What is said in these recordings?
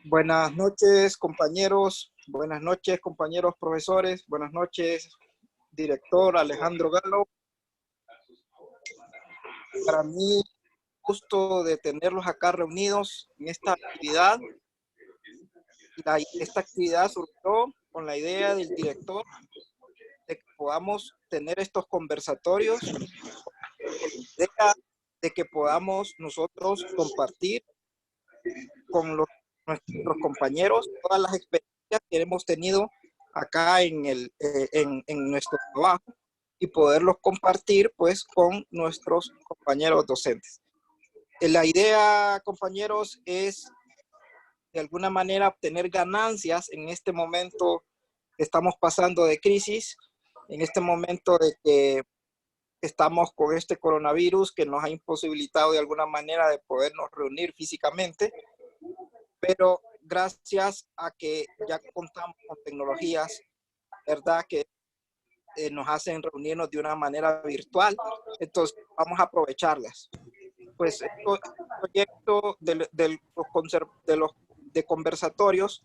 Buenas noches, compañeros. Buenas noches, compañeros profesores. Buenas noches, director Alejandro Galo. Para mí, gusto de tenerlos acá reunidos en esta actividad. Esta actividad surgió con la idea del director de que podamos tener estos conversatorios, con la idea de que podamos nosotros compartir con nuestros compañeros todas las experiencias que hemos tenido acá en nuestro trabajo y poderlos compartir pues con nuestros compañeros docentes. La idea, compañeros, es de alguna manera obtener ganancias en este momento que estamos pasando de crisis, en este momento de que estamos con este coronavirus que nos ha imposibilitado de alguna manera de podernos reunir físicamente, pero gracias a que ya contamos con tecnologías, ¿verdad?, que nos hacen reunirnos de una manera virtual, entonces vamos a aprovecharlas. Pues este proyecto de conversatorios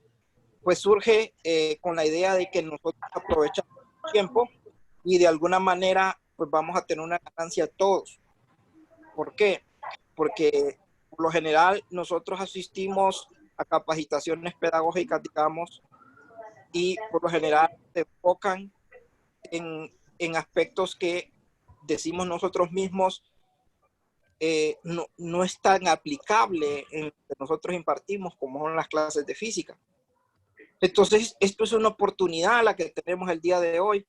pues surge con la idea de que nosotros aprovechamos el tiempo y de alguna manera pues vamos a tener una ganancia todos. ¿Por qué? Porque por lo general nosotros asistimos a capacitaciones pedagógicas, digamos, y por lo general se enfocan en aspectos que decimos nosotros mismos no es tan aplicable en lo que nosotros impartimos como son las clases de física. Entonces, esto es una oportunidad la que tenemos el día de hoy,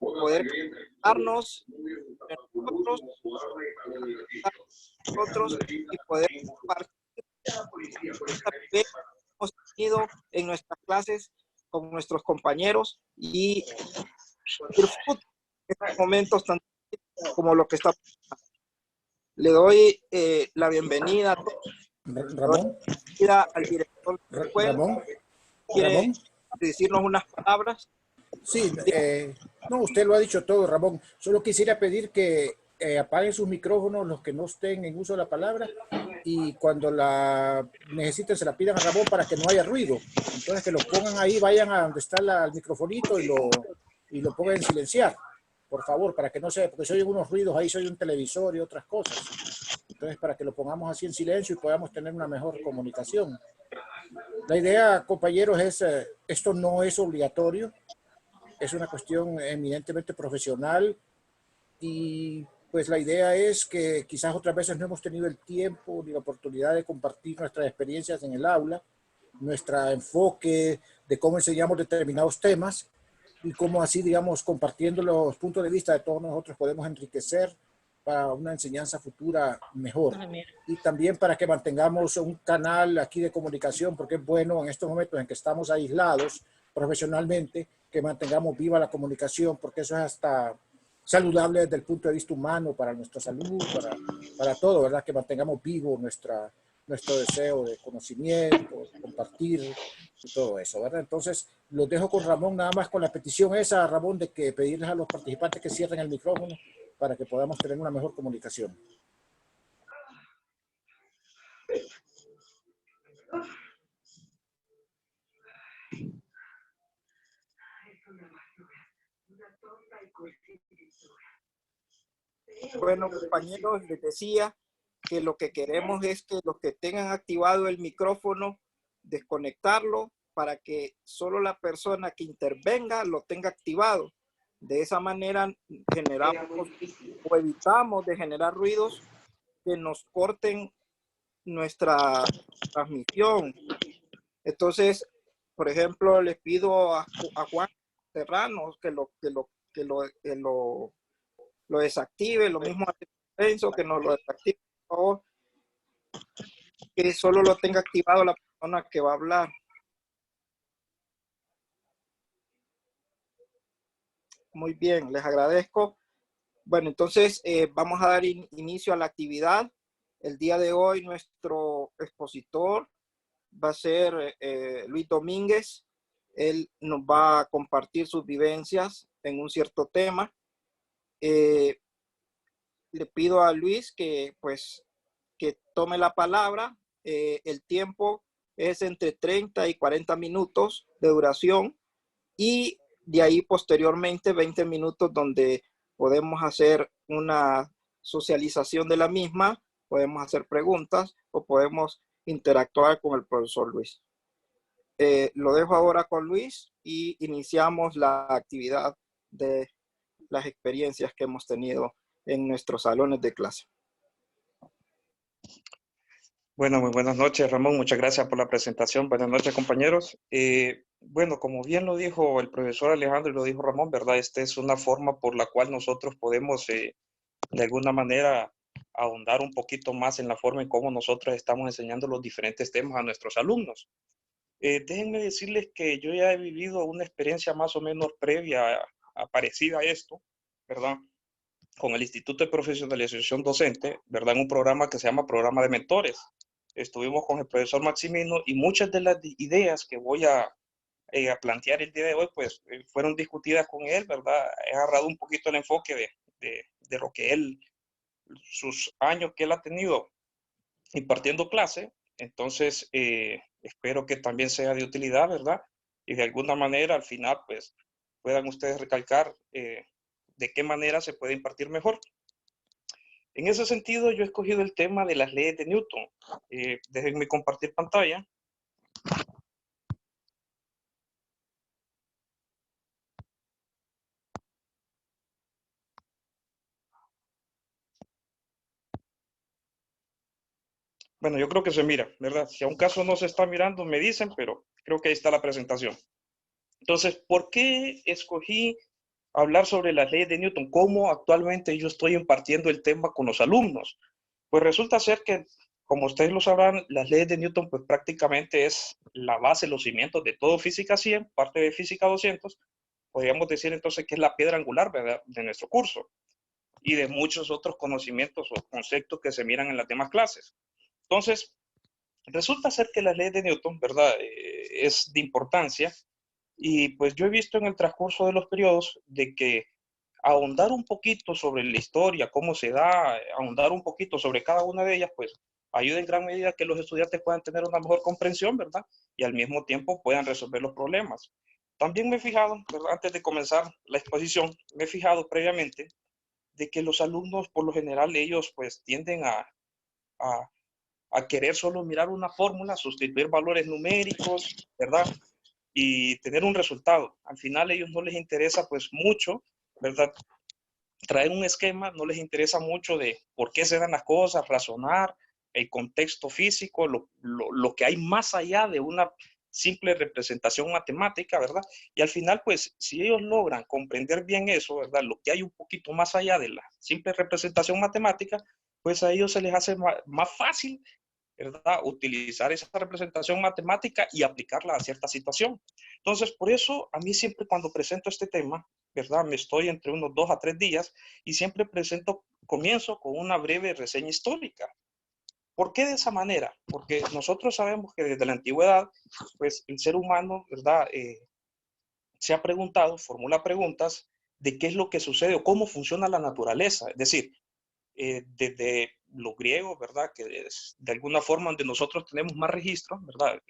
poder darnos nosotros y poder compartir que hemos tenido en nuestras clases con nuestros compañeros y disfrutar estos momentos tan como lo que está pasando. Le doy la bienvenida a todos. Ramón. Al director de la escuela. Ramón. ¿Quiere decirnos unas palabras? Sí, no, usted lo ha dicho todo, Ramón. Solo quisiera pedir que apaguen sus micrófonos los que no estén en uso de la palabra y cuando la necesiten se la pidan a Ramón para que no haya ruido. Entonces que lo pongan ahí, vayan a donde está el microfonito y lo pongan en silenciar, por favor, para que no se, porque se oyen unos ruidos ahí, se oye un televisor y otras cosas. Entonces para que lo pongamos así en silencio y podamos tener una mejor comunicación. La idea, compañeros, es esto no es obligatorio. Es una cuestión eminentemente profesional y pues la idea es que quizás otras veces no hemos tenido el tiempo ni la oportunidad de compartir nuestras experiencias en el aula, nuestro enfoque de cómo enseñamos determinados temas y cómo así, digamos, compartiendo los puntos de vista de todos nosotros podemos enriquecer para una enseñanza futura mejor. Y también para que mantengamos un canal aquí de comunicación, porque es bueno en estos momentos en que estamos aislados profesionalmente, que mantengamos viva la comunicación, porque eso es hasta saludable desde el punto de vista humano, para nuestra salud, para todo, ¿verdad? Que mantengamos vivo nuestro deseo de conocimiento, compartir y todo eso, ¿verdad? Entonces, los dejo con Ramón, nada más con la petición esa, Ramón, de que pedirles a los participantes que cierren el micrófono para que podamos tener una mejor comunicación. Bueno, compañeros, les decía que lo que queremos es que los que tengan activado el micrófono, desconectarlo para que solo la persona que intervenga lo tenga activado. De esa manera generamos o evitamos de generar ruidos que nos corten nuestra transmisión. Entonces, por ejemplo, les pido a Juan Serrano que lo desactive, lo mismo a Lorenzo, que nos lo desactive, por favor, que solo lo tenga activado la persona que va a hablar. Muy bien, les agradezco. Bueno, entonces vamos a dar inicio a la actividad. El día de hoy nuestro expositor va a ser Luis Domínguez. Él nos va a compartir sus vivencias en un cierto tema. Le pido a Luis que tome la palabra el tiempo es entre 30 y 40 minutos de duración y de ahí posteriormente 20 minutos donde podemos hacer una socialización de la misma, podemos hacer preguntas o podemos interactuar con el profesor Luis. Lo dejo ahora con Luis y iniciamos la actividad de las experiencias que hemos tenido en nuestros salones de clase. Bueno, muy buenas noches, Ramón. Muchas gracias por la presentación. Buenas noches, compañeros. Bueno, como bien lo dijo el profesor Alejandro y lo dijo Ramón, ¿verdad? Esta es una forma por la cual nosotros podemos, de alguna manera, ahondar un poquito más en la forma en cómo nosotros estamos enseñando los diferentes temas a nuestros alumnos. Déjenme decirles que yo ya he vivido una experiencia más o menos previa, parecida a esto, ¿verdad? Con el Instituto de Profesionalización Docente, ¿verdad? En un programa que se llama Programa de Mentores. Estuvimos con el profesor Maximino y muchas de las ideas que voy a plantear el día de hoy, pues fueron discutidas con él, ¿verdad? He agarrado un poquito el enfoque de lo que él, sus años que él ha tenido impartiendo clase. Entonces, espero que también sea de utilidad, ¿verdad? Y de alguna manera, al final, pues, puedan ustedes recalcar de qué manera se puede impartir mejor. En ese sentido, yo he escogido el tema de las leyes de Newton. Déjenme compartir pantalla. Bueno, yo creo que se mira, ¿verdad? Si a un caso no se está mirando, me dicen, pero creo que ahí está la presentación. Entonces, ¿por qué escogí hablar sobre las leyes de Newton? ¿Cómo actualmente yo estoy impartiendo el tema con los alumnos? Pues resulta ser que, como ustedes lo sabrán, las leyes de Newton pues prácticamente es la base, los cimientos de todo Física 100, parte de Física 200. Podríamos decir entonces que es la piedra angular, ¿verdad?, de nuestro curso y de muchos otros conocimientos o conceptos que se miran en las demás clases. Entonces, resulta ser que las leyes de Newton, ¿verdad?, es de importancia y pues yo he visto en el transcurso de los periodos de que ahondar un poquito sobre la historia, cómo se da, ahondar un poquito sobre cada una de ellas, pues ayuda en gran medida a que los estudiantes puedan tener una mejor comprensión, ¿verdad? Y al mismo tiempo puedan resolver los problemas. También me he fijado, ¿verdad?, antes de comenzar la exposición, me he fijado previamente de que los alumnos, por lo general, ellos pues tienden a, a querer solo mirar una fórmula, sustituir valores numéricos, ¿verdad? Y tener un resultado. Al final a ellos no les interesa pues mucho, ¿verdad?, traer un esquema, no les interesa mucho de por qué se dan las cosas, razonar, el contexto físico, lo que hay más allá de una simple representación matemática, ¿verdad? Y al final, pues, si ellos logran comprender bien eso, ¿verdad?, lo que hay un poquito más allá de la simple representación matemática, pues a ellos se les hace más fácil, ¿verdad?, utilizar esa representación matemática y aplicarla a cierta situación. Entonces, por eso, a mí siempre cuando presento este tema, ¿verdad?, me estoy entre unos 2 a 3 días y siempre comienzo con una breve reseña histórica. ¿Por qué de esa manera? Porque nosotros sabemos que desde la antigüedad, pues el ser humano, ¿verdad?, se ha preguntado, formula preguntas de qué es lo que sucede o cómo funciona la naturaleza. Es decir, desde los griegos, ¿verdad?, que es de alguna forma donde nosotros tenemos más registros, ¿verdad?,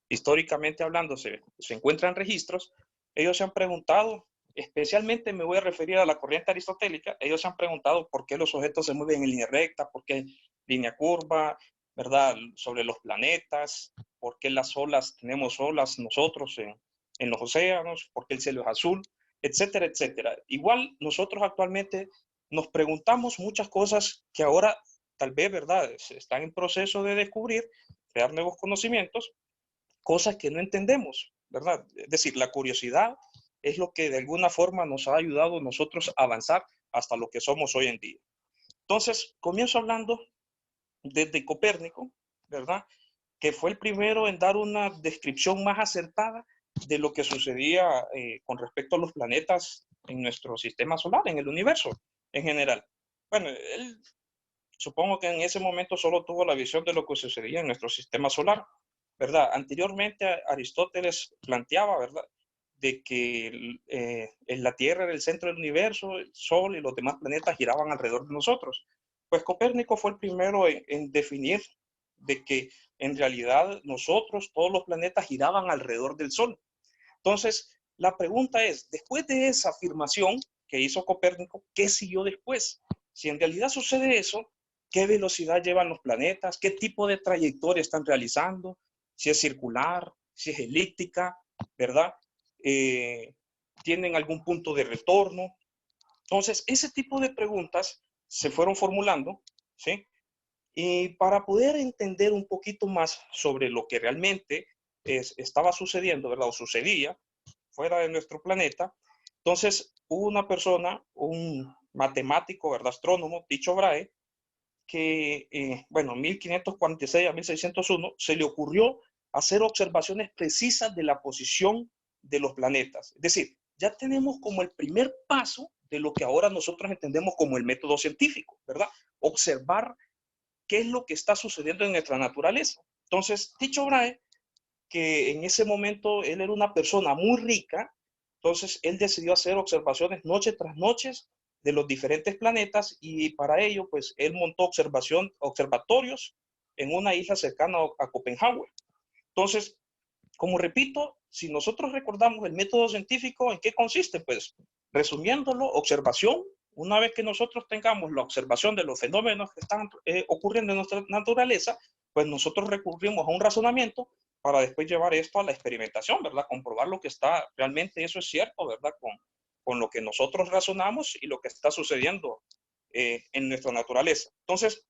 históricamente hablando se encuentran registros, ellos se han preguntado, especialmente me voy a referir a la corriente aristotélica, ellos se han preguntado por qué los objetos se mueven en línea recta, por qué línea curva, ¿verdad?, sobre los planetas, por qué las olas, tenemos olas nosotros en los océanos, por qué el cielo es azul, etcétera, etcétera. Igual nosotros actualmente nos preguntamos muchas cosas que ahora tal vez, ¿verdad?, están en proceso de descubrir, crear nuevos conocimientos, cosas que no entendemos, ¿verdad? Es decir, la curiosidad es lo que de alguna forma nos ha ayudado a nosotros a avanzar hasta lo que somos hoy en día. Entonces, comienzo hablando desde Copérnico, ¿verdad?, que fue el primero en dar una descripción más acertada de lo que sucedía con respecto a los planetas en nuestro sistema solar, en el universo en general. Bueno, él supongo que en ese momento solo tuvo la visión de lo que sucedía en nuestro sistema solar, ¿verdad? Anteriormente Aristóteles planteaba, ¿verdad?, de que la Tierra era el centro del universo, el Sol y los demás planetas giraban alrededor de nosotros. Pues Copérnico fue el primero en definir, de que en realidad nosotros, todos los planetas giraban alrededor del Sol. Entonces, la pregunta es, después de esa afirmación que hizo Copérnico, ¿qué siguió después? Si en realidad sucede eso, ¿qué velocidad llevan los planetas? ¿Qué tipo de trayectoria están realizando? Si es circular, si es elíptica, ¿verdad? ¿Tienen algún punto de retorno? Entonces, ese tipo de preguntas se fueron formulando, ¿sí? Y para poder entender un poquito más sobre lo que realmente estaba sucediendo, ¿verdad? O sucedía fuera de nuestro planeta, entonces hubo una persona, un matemático, ¿verdad? Astrónomo, Tycho Brahe, que, bueno, 1546 a 1601, se le ocurrió hacer observaciones precisas de la posición de los planetas. Es decir, ya tenemos como el primer paso de lo que ahora nosotros entendemos como el método científico, ¿verdad? Observar qué es lo que está sucediendo en nuestra naturaleza. Entonces, Tycho Brahe, que en ese momento él era una persona muy rica, entonces él decidió hacer observaciones noche tras noche de los diferentes planetas y para ello, pues él montó observatorios en una isla cercana a Copenhague. Entonces, como repito, si nosotros recordamos el método científico, ¿en qué consiste? Pues resumiéndolo, observación. Una vez que nosotros tengamos la observación de los fenómenos que están ocurriendo en nuestra naturaleza, pues nosotros recurrimos a un razonamiento para después llevar esto a la experimentación, ¿verdad? Comprobar lo que está, realmente eso es cierto, ¿verdad? Con lo que nosotros razonamos y lo que está sucediendo en nuestra naturaleza. Entonces,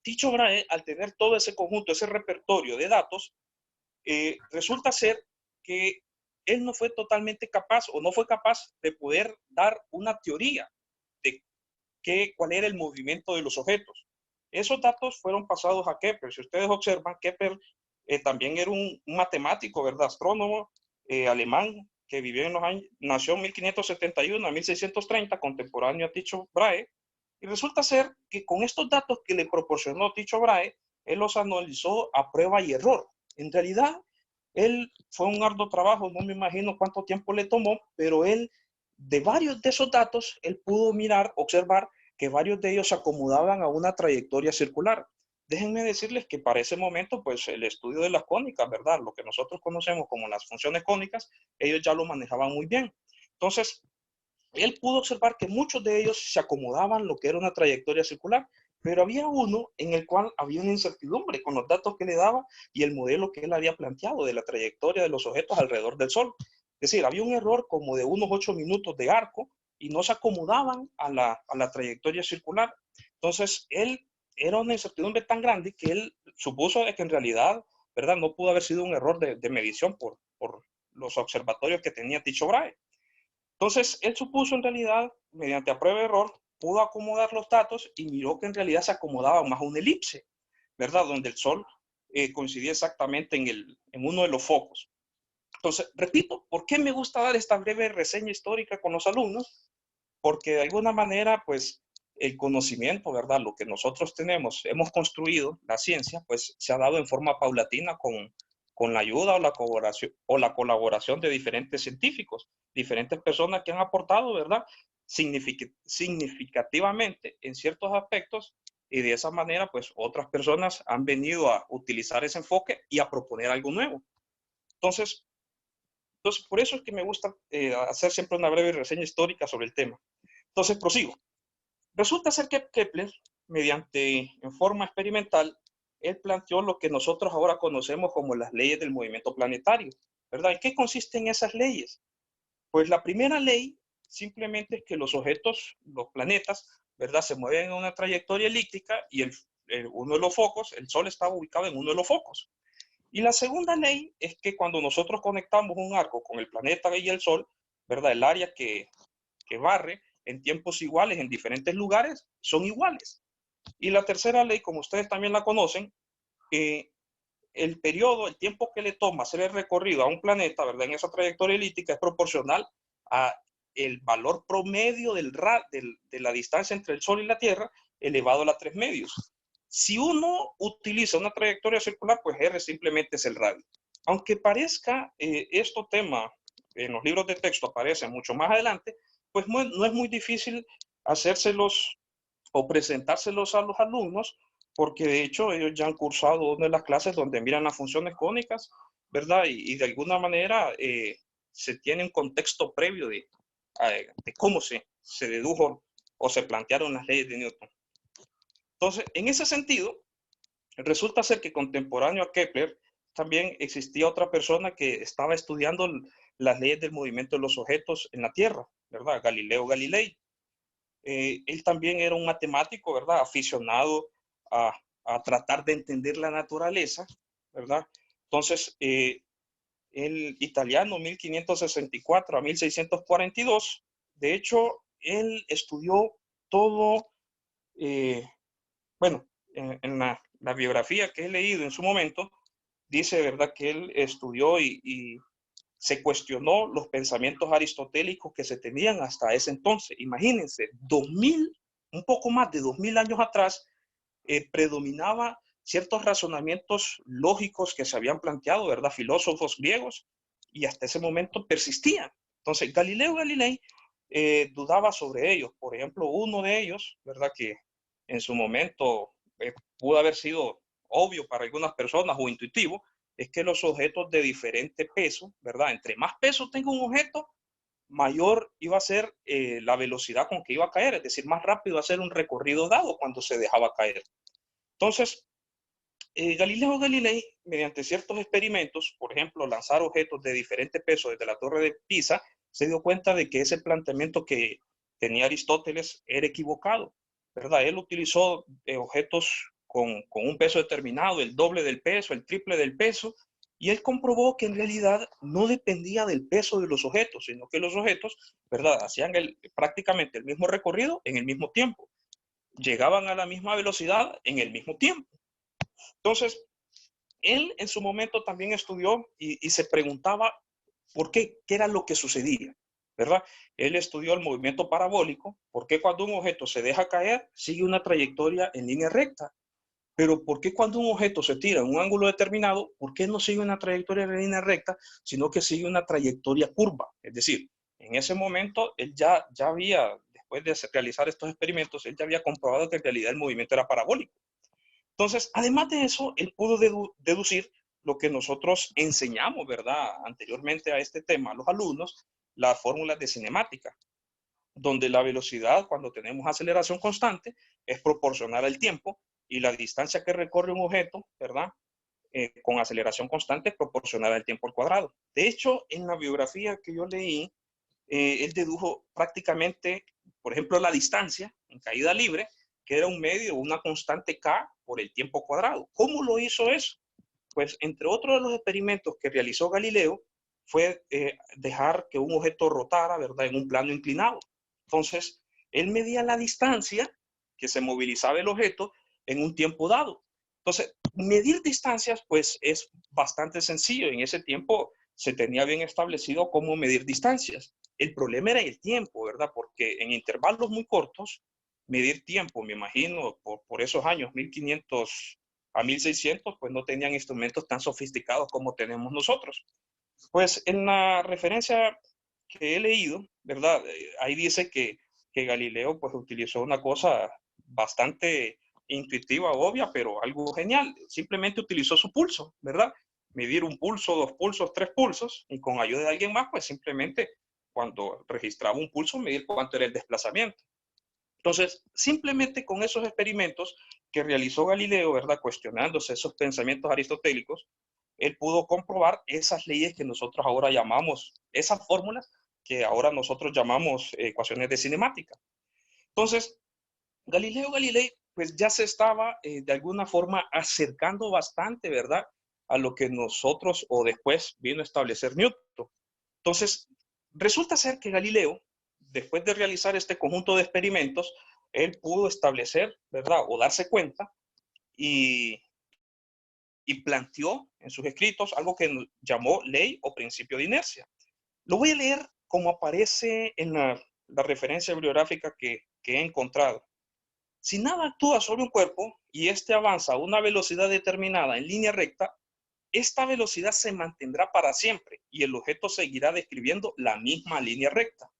Tycho Brahe, al tener todo ese conjunto, ese repertorio de datos, resulta ser que él no fue totalmente capaz o no fue capaz de poder dar una teoría de cuál era el movimiento de los objetos. Esos datos fueron pasados a Kepler. Si ustedes observan, Kepler también era un matemático, ¿verdad? Astrónomo alemán que vivió en los años, nació en 1571 a 1630, contemporáneo a Tycho Brahe. Y resulta ser que con estos datos que le proporcionó Tycho Brahe, él los analizó a prueba y error. En realidad, él fue un arduo trabajo, no me imagino cuánto tiempo le tomó, pero él, de varios de esos datos, él pudo mirar, observar que varios de ellos se acomodaban a una trayectoria circular. Déjenme decirles que para ese momento, pues el estudio de las cónicas, ¿verdad? Lo que nosotros conocemos como las funciones cónicas, ellos ya lo manejaban muy bien. Entonces, él pudo observar que muchos de ellos se acomodaban a lo que era una trayectoria circular, pero había uno en el cual había una incertidumbre con los datos que le daba y el modelo que él había planteado de la trayectoria de los objetos alrededor del Sol. Es decir, había un error como de unos 8 minutos de arco y no se acomodaban a la trayectoria circular. Entonces, él era una incertidumbre tan grande que él supuso de que en realidad, ¿verdad? No pudo haber sido un error de medición por los observatorios que tenía Tycho Brahe. Entonces, él supuso en realidad, mediante a prueba de error, pudo acomodar los datos y miró que en realidad se acomodaba más a una elipse, ¿verdad? Donde el Sol coincidía exactamente en uno de los focos. Entonces, repito, ¿por qué me gusta dar esta breve reseña histórica con los alumnos? Porque de alguna manera, pues, el conocimiento, ¿verdad? Lo que nosotros tenemos, hemos construido, la ciencia, pues, se ha dado en forma paulatina con la ayuda o la colaboración de diferentes científicos, diferentes personas que han aportado, ¿verdad? Significativamente en ciertos aspectos y de esa manera, pues, otras personas han venido a utilizar ese enfoque y a proponer algo nuevo. Entonces por eso es que me gusta hacer siempre una breve reseña histórica sobre el tema. Entonces, prosigo. Resulta ser que Kepler, en forma experimental, él planteó lo que nosotros ahora conocemos como las leyes del movimiento planetario, ¿verdad? ¿En qué consisten esas leyes? Pues la primera ley simplemente es que los objetos, los planetas, ¿verdad? Se mueven en una trayectoria elíptica y uno de los focos, el Sol está ubicado en uno de los focos. Y la segunda ley es que cuando nosotros conectamos un arco con el planeta y el Sol, ¿verdad? El área que barre en tiempos iguales en diferentes lugares son iguales. Y la tercera ley, como ustedes también la conocen, el periodo, el tiempo que le toma hacer el recorrido a un planeta, ¿verdad? En esa trayectoria elíptica es proporcional a el valor promedio de la distancia entre el Sol y la Tierra elevado a la 3 medios. Si uno utiliza una trayectoria circular, pues R simplemente es el radio. Aunque parezca este tema en los libros de texto aparece mucho más adelante, pues no es muy difícil hacérselos o presentárselos a los alumnos porque de hecho ellos ya han cursado una de las clases donde miran las funciones cónicas, ¿verdad? Y de alguna manera se tiene un contexto previo de cómo se dedujo o se plantearon las leyes de Newton. Entonces, en ese sentido, resulta ser que contemporáneo a Kepler también existía otra persona que estaba estudiando las leyes del movimiento de los objetos en la Tierra, ¿verdad? Galileo Galilei. Él también era un matemático, ¿verdad? Aficionado a, a tratar de entender la naturaleza, ¿verdad? Entonces, el italiano 1564 a 1642, de hecho, él estudió todo, bueno, en la biografía que he leído en su momento, dice, ¿verdad?, que él estudió y se cuestionó los pensamientos aristotélicos que se tenían hasta ese entonces. Imagínense, 2000, un poco más de 2000 años atrás, predominaba ciertos razonamientos lógicos que se habían planteado, ¿verdad? Filósofos griegos, y hasta ese momento persistían. Entonces, Galileo Galilei dudaba sobre ellos. Por ejemplo, uno de ellos, ¿verdad?, que en su momento pudo haber sido obvio para algunas personas o intuitivo, es que los objetos de diferente peso, ¿verdad? Entre más peso tenga un objeto, mayor iba a ser la velocidad con que iba a caer, es decir, más rápido iba a ser un recorrido dado cuando se dejaba caer. Entonces, Galileo Galilei, mediante ciertos experimentos, por ejemplo, lanzar objetos de diferente peso desde la torre de Pisa, se dio cuenta de que ese planteamiento que tenía Aristóteles era equivocado, ¿verdad? Él utilizó objetos con un peso determinado, el doble del peso, el triple del peso, y él comprobó que en realidad no dependía del peso de los objetos, sino que los objetos, ¿verdad?, hacían prácticamente el mismo recorrido en el mismo tiempo, llegaban a la misma velocidad en el mismo tiempo. Entonces, él en su momento también estudió y se preguntaba por qué era lo que sucedía, ¿verdad? Él estudió el movimiento parabólico, por qué cuando un objeto se deja caer sigue una trayectoria en línea recta, pero por qué cuando un objeto se tira en un ángulo determinado, por qué no sigue una trayectoria en línea recta, sino que sigue una trayectoria curva. Es decir, en ese momento él ya había, después de realizar estos experimentos, él ya había comprobado que en realidad el movimiento era parabólico. Entonces, además de eso, él pudo deducir lo que nosotros enseñamos, ¿verdad?, anteriormente a este tema a los alumnos, las fórmulas de cinemática, donde la velocidad, cuando tenemos aceleración constante, es proporcional al tiempo y la distancia que recorre un objeto, ¿verdad?, con aceleración constante es proporcional al tiempo al cuadrado. De hecho, en la biografía que yo leí, él dedujo prácticamente, por ejemplo, la distancia en caída libre, que era un medio, una constante K por el tiempo cuadrado. ¿Cómo lo hizo eso? Pues entre otros de los experimentos que realizó Galileo fue dejar que un objeto rotara, ¿verdad?, en un plano inclinado. Entonces, él medía la distancia que se movilizaba el objeto en un tiempo dado. Entonces, medir distancias, pues, es bastante sencillo. En ese tiempo se tenía bien establecido cómo medir distancias. El problema era el tiempo, ¿verdad? Porque en intervalos muy cortos, medir tiempo, me imagino, por esos años, 1500 a 1600, pues no tenían instrumentos tan sofisticados como tenemos nosotros. Pues en la referencia que he leído, ¿verdad? Ahí dice que Galileo pues utilizó una cosa bastante intuitiva, obvia, pero algo genial. Simplemente utilizó su pulso, ¿verdad? Medir un pulso, dos pulsos, tres pulsos, y con ayuda de alguien más, pues simplemente cuando registraba un pulso, medir cuánto era el desplazamiento. Entonces, simplemente con esos experimentos que realizó Galileo, ¿verdad?, cuestionándose esos pensamientos aristotélicos, él pudo comprobar esas leyes que nosotros ahora llamamos, esas fórmulas que ahora nosotros llamamos ecuaciones de cinemática. Entonces, Galileo Galilei, pues ya se estaba de alguna forma acercando bastante, ¿verdad?, a lo que nosotros o después vino a establecer Newton. Entonces, resulta ser que Galileo, después de realizar este conjunto de experimentos, él pudo establecer, ¿verdad?, o darse cuenta y, y planteó en sus escritos algo que llamó ley o principio de inercia. Lo voy a leer como aparece en la referencia bibliográfica que he encontrado. Si nada actúa sobre un cuerpo y éste avanza a una velocidad determinada en línea recta, esta velocidad se mantendrá para siempre y el objeto seguirá describiendo la misma línea recta.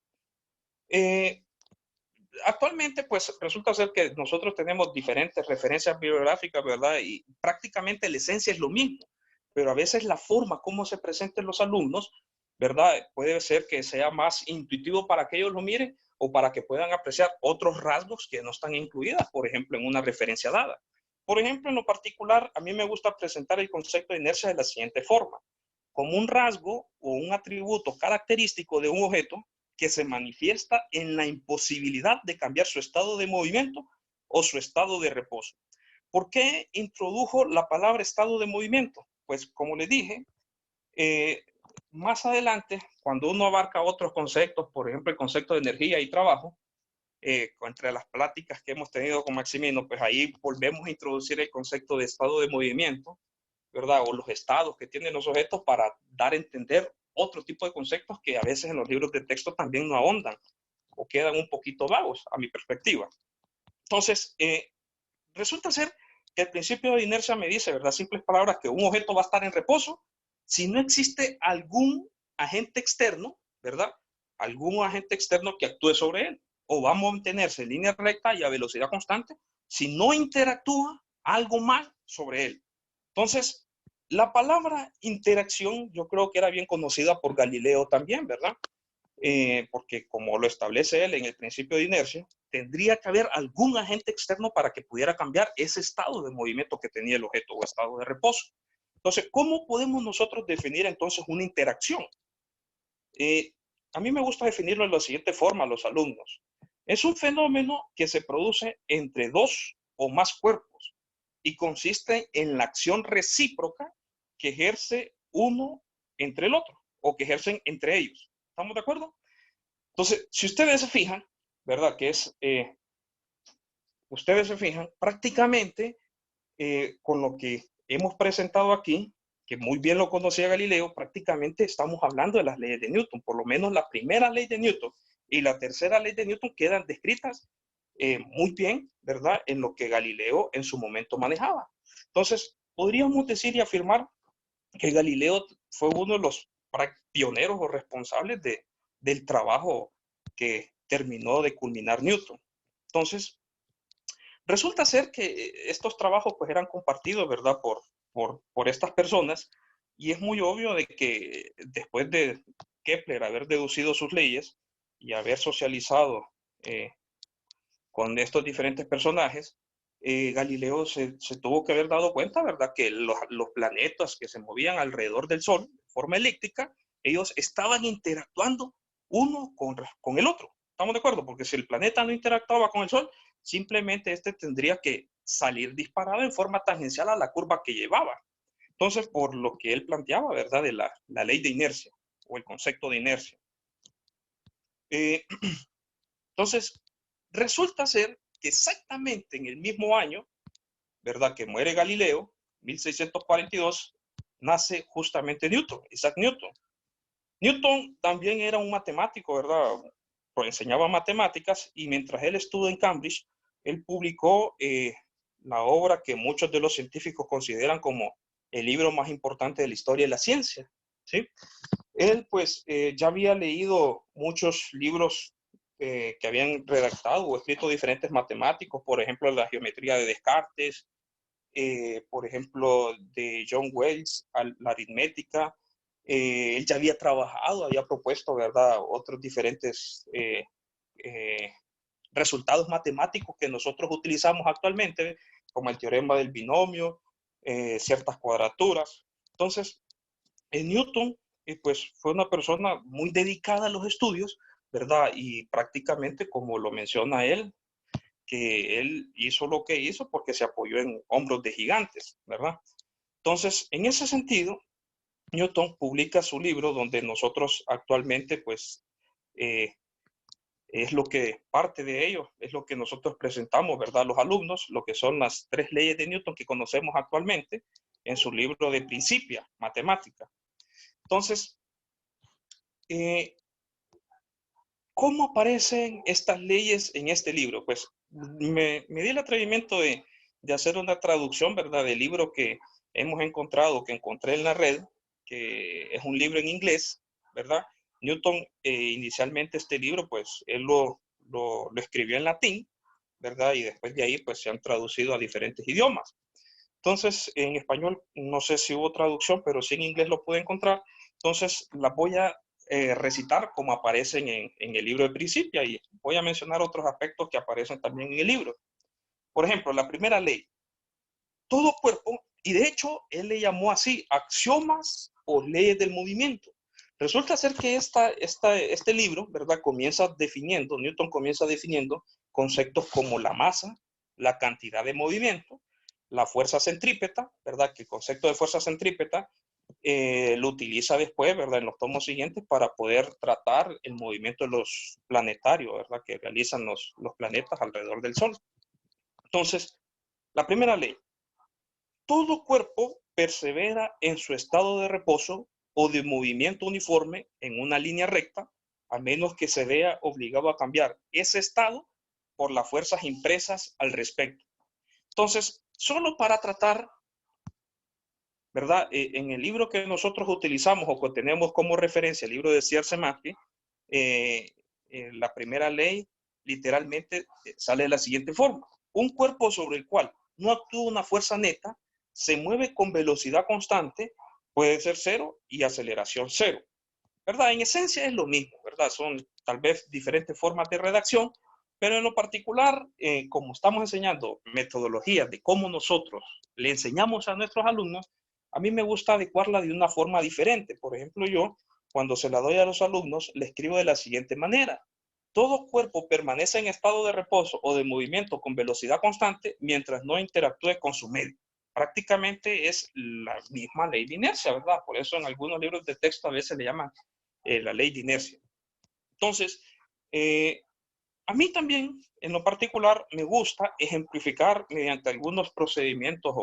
actualmente, pues resulta ser que nosotros tenemos diferentes referencias bibliográficas, ¿verdad? Y prácticamente la esencia es lo mismo, pero a veces la forma como se presenten los alumnos, ¿verdad? Puede ser que sea más intuitivo para que ellos lo miren o para que puedan apreciar otros rasgos que no están incluidas, por ejemplo, en una referencia dada. Por ejemplo, en lo particular, a mí me gusta presentar el concepto de inercia de la siguiente forma: como un rasgo o un atributo característico de un objeto que se manifiesta en la imposibilidad de cambiar su estado de movimiento o su estado de reposo. ¿Por qué introdujo la palabra estado de movimiento? Pues como le dije, eh, más adelante, cuando uno abarca otros conceptos, por ejemplo, el concepto de energía y trabajo, entre las pláticas que hemos tenido con Maximino, pues ahí volvemos a introducir el concepto de estado de movimiento, ¿verdad? O los estados que tienen los objetos para dar a entender otro tipo de conceptos que a veces en los libros de texto también no ahondan o quedan un poquito vagos a mi perspectiva. Entonces, resulta ser que el principio de inercia me dice, ¿verdad? Simples palabras, que un objeto va a estar en reposo si no existe algún agente externo, ¿verdad? Algún agente externo que actúe sobre él, o va a mantenerse en línea recta y a velocidad constante si no interactúa algo más sobre él. Entonces, la palabra interacción yo creo que era bien conocida por Galileo también, ¿verdad? Porque como lo establece él en el principio de inercia, tendría que haber algún agente externo para que pudiera cambiar ese estado de movimiento que tenía el objeto o estado de reposo. Entonces, ¿cómo podemos nosotros definir entonces una interacción? A mí me gusta definirlo de la siguiente forma a los alumnos. Es un fenómeno que se produce entre dos o más cuerpos y consiste en la acción recíproca que ejerce uno entre el otro o que ejercen entre ellos. ¿Estamos de acuerdo? Entonces, si ustedes se fijan, ¿verdad? Ustedes se fijan, prácticamente con lo que hemos presentado aquí, que muy bien lo conocía Galileo, prácticamente estamos hablando de las leyes de Newton. Por lo menos la primera ley de Newton y la tercera ley de Newton quedan descritas muy bien, ¿verdad? En lo que Galileo en su momento manejaba. Entonces, podríamos decir y afirmar que Galileo fue uno de los pioneros o responsables del trabajo que terminó de culminar Newton. Entonces, resulta ser que estos trabajos pues eran compartidos, ¿verdad? Por estas personas, y es muy obvio de que después de Kepler haber deducido sus leyes y haber socializado con estos diferentes personajes, Galileo se tuvo que haber dado cuenta, ¿verdad? Que los planetas que se movían alrededor del Sol de forma elíptica, ellos estaban interactuando uno con el otro. ¿Estamos de acuerdo? Porque si el planeta no interactuaba con el Sol, simplemente este tendría que salir disparado en forma tangencial a la curva que llevaba. Entonces, por lo que él planteaba, ¿verdad? De la ley de inercia o el concepto de inercia. Entonces, resulta ser que exactamente en el mismo año, ¿verdad? Que muere Galileo, 1642, nace justamente Newton, Isaac Newton. Newton también era un matemático, ¿verdad? Pues enseñaba matemáticas y mientras él estuvo en Cambridge, él publicó la obra que muchos de los científicos consideran como el libro más importante de la historia de la ciencia, ¿sí? Él pues ya había leído muchos libros que habían redactado o escrito diferentes matemáticos, por ejemplo, la geometría de Descartes, por ejemplo, de John Wells, la aritmética. Él ya había trabajado, había propuesto, ¿verdad?, otros diferentes resultados matemáticos que nosotros utilizamos actualmente, como el teorema del binomio, ciertas cuadraturas. Entonces, Newton, pues fue una persona muy dedicada a los estudios, ¿verdad? Y prácticamente, como lo menciona él, que él hizo lo que hizo porque se apoyó en hombros de gigantes, ¿verdad? Entonces, en ese sentido, Newton publica su libro donde nosotros actualmente, pues, es lo que parte de ello, es lo que nosotros presentamos, ¿verdad? A los alumnos, lo que son las 3 leyes de Newton que conocemos actualmente en su libro de Principia, Matemática. Entonces, ¿cómo aparecen estas leyes en este libro? Pues me di el atrevimiento de hacer una traducción, ¿verdad? Del libro que hemos encontrado, que encontré en la red, que es un libro en inglés, ¿verdad? Newton, inicialmente este libro, pues él lo lo escribió en latín, ¿verdad? Y después de ahí pues se han traducido a diferentes idiomas. Entonces, en español no sé si hubo traducción, pero sí en inglés lo pude encontrar. Entonces, las voy a recitar como aparecen en el libro de Principia y voy a mencionar otros aspectos que aparecen también en el libro. Por ejemplo, la primera ley. Todo cuerpo, y de hecho él le llamó así, axiomas o leyes del movimiento. Resulta ser que este libro, ¿verdad? Newton comienza definiendo conceptos como la masa, la cantidad de movimiento, la fuerza centrípeta, ¿verdad? Que el concepto de fuerza centrípeta lo utiliza después, ¿verdad? En los tomos siguientes para poder tratar el movimiento de los planetarios, ¿verdad? Que realizan los planetas alrededor del Sol. Entonces, la primera ley. Todo cuerpo persevera en su estado de reposo o de movimiento uniforme en una línea recta, a menos que se vea obligado a cambiar ese estado por las fuerzas impresas al respecto. Entonces, solo para tratar, ¿verdad? En el libro que nosotros utilizamos o que tenemos como referencia, el libro de Csikszentmihalyi, la primera ley literalmente sale de la siguiente forma. Un cuerpo sobre el cual no actúa una fuerza neta se mueve con velocidad constante, puede ser cero y aceleración cero, ¿verdad? En esencia es lo mismo, ¿verdad? Son tal vez diferentes formas de redacción, pero en lo particular, como estamos enseñando metodologías de cómo nosotros le enseñamos a nuestros alumnos, a mí me gusta adecuarla de una forma diferente. Por ejemplo, yo, cuando se la doy a los alumnos, le escribo de la siguiente manera. Todo cuerpo permanece en estado de reposo o de movimiento con velocidad constante mientras no interactúe con su medio. Prácticamente es la misma ley de inercia, ¿verdad? Por eso en algunos libros de texto a veces le llaman la ley de inercia. Entonces, a mí también, en lo particular, me gusta ejemplificar mediante algunos procedimientos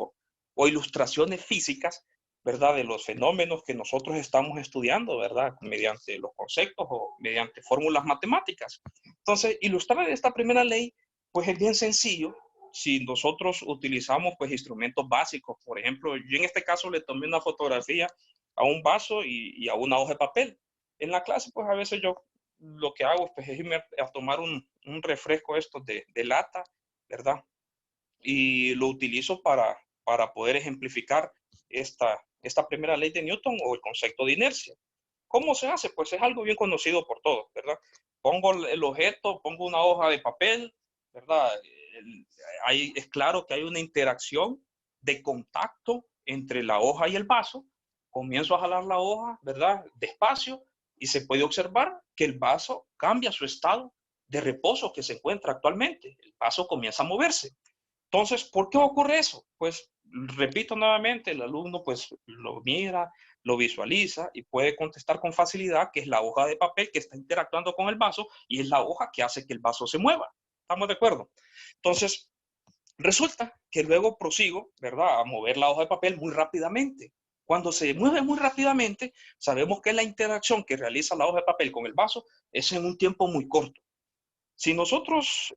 o ilustraciones físicas, ¿verdad? De los fenómenos que nosotros estamos estudiando, ¿verdad? Mediante los conceptos o mediante fórmulas matemáticas. Entonces, ilustrar esta primera ley, pues es bien sencillo si nosotros utilizamos, pues, instrumentos básicos. Por ejemplo, yo en este caso le tomé una fotografía a un vaso y a una hoja de papel. En la clase, pues, a veces yo lo que hago pues, es irme a tomar un refresco esto de lata, ¿verdad? Y lo utilizo para poder ejemplificar esta primera ley de Newton o el concepto de inercia. ¿Cómo se hace? Pues es algo bien conocido por todos, ¿verdad? Pongo el objeto, pongo una hoja de papel, ¿verdad? Es claro que hay una interacción de contacto entre la hoja y el vaso. Comienzo a jalar la hoja, ¿verdad? Despacio y se puede observar que el vaso cambia su estado de reposo que se encuentra actualmente. El vaso comienza a moverse. Entonces, ¿por qué ocurre eso? Pues, repito nuevamente, el alumno pues lo mira, lo visualiza y puede contestar con facilidad que es la hoja de papel que está interactuando con el vaso y es la hoja que hace que el vaso se mueva. ¿Estamos de acuerdo? Entonces, resulta que luego prosigo, ¿verdad?, a mover la hoja de papel muy rápidamente. Cuando se mueve muy rápidamente, sabemos que la interacción que realiza la hoja de papel con el vaso es en un tiempo muy corto. Si nosotros,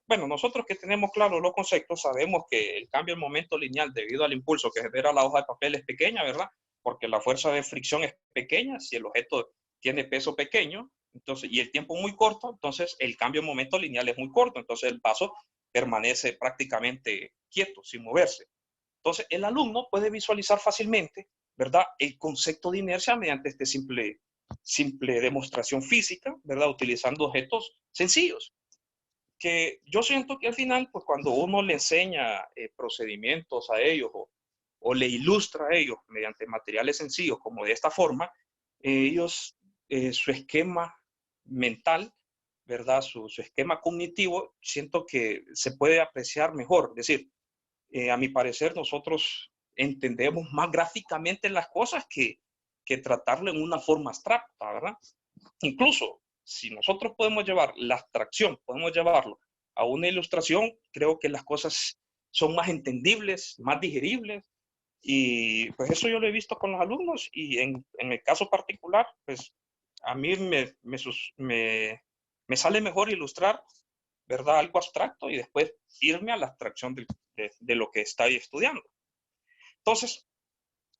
nosotros que tenemos claros los conceptos, sabemos que el cambio en momento lineal debido al impulso que genera la hoja de papel es pequeña, ¿verdad? Porque la fuerza de fricción es pequeña, si el objeto tiene peso pequeño, entonces, y el tiempo muy corto, entonces el cambio en momento lineal es muy corto, entonces el vaso permanece prácticamente quieto, sin moverse. Entonces, el alumno puede visualizar fácilmente, ¿verdad?, el concepto de inercia mediante este simple demostración física, ¿verdad?, utilizando objetos sencillos. Que yo siento que al final, pues cuando uno le enseña procedimientos a ellos o le ilustra a ellos mediante materiales sencillos como de esta forma, ellos, su esquema mental, ¿verdad? Su esquema cognitivo, siento que se puede apreciar mejor. Es decir, a mi parecer, nosotros entendemos más gráficamente las cosas que tratarlo en una forma abstracta, ¿verdad? Incluso, si nosotros podemos llevar la abstracción, podemos llevarlo a una ilustración, creo que las cosas son más entendibles, más digeribles, y pues eso yo lo he visto con los alumnos, y en el caso particular, pues a mí me sale mejor ilustrar, ¿verdad?, algo abstracto y después irme a la abstracción de lo que está estudiando. Entonces,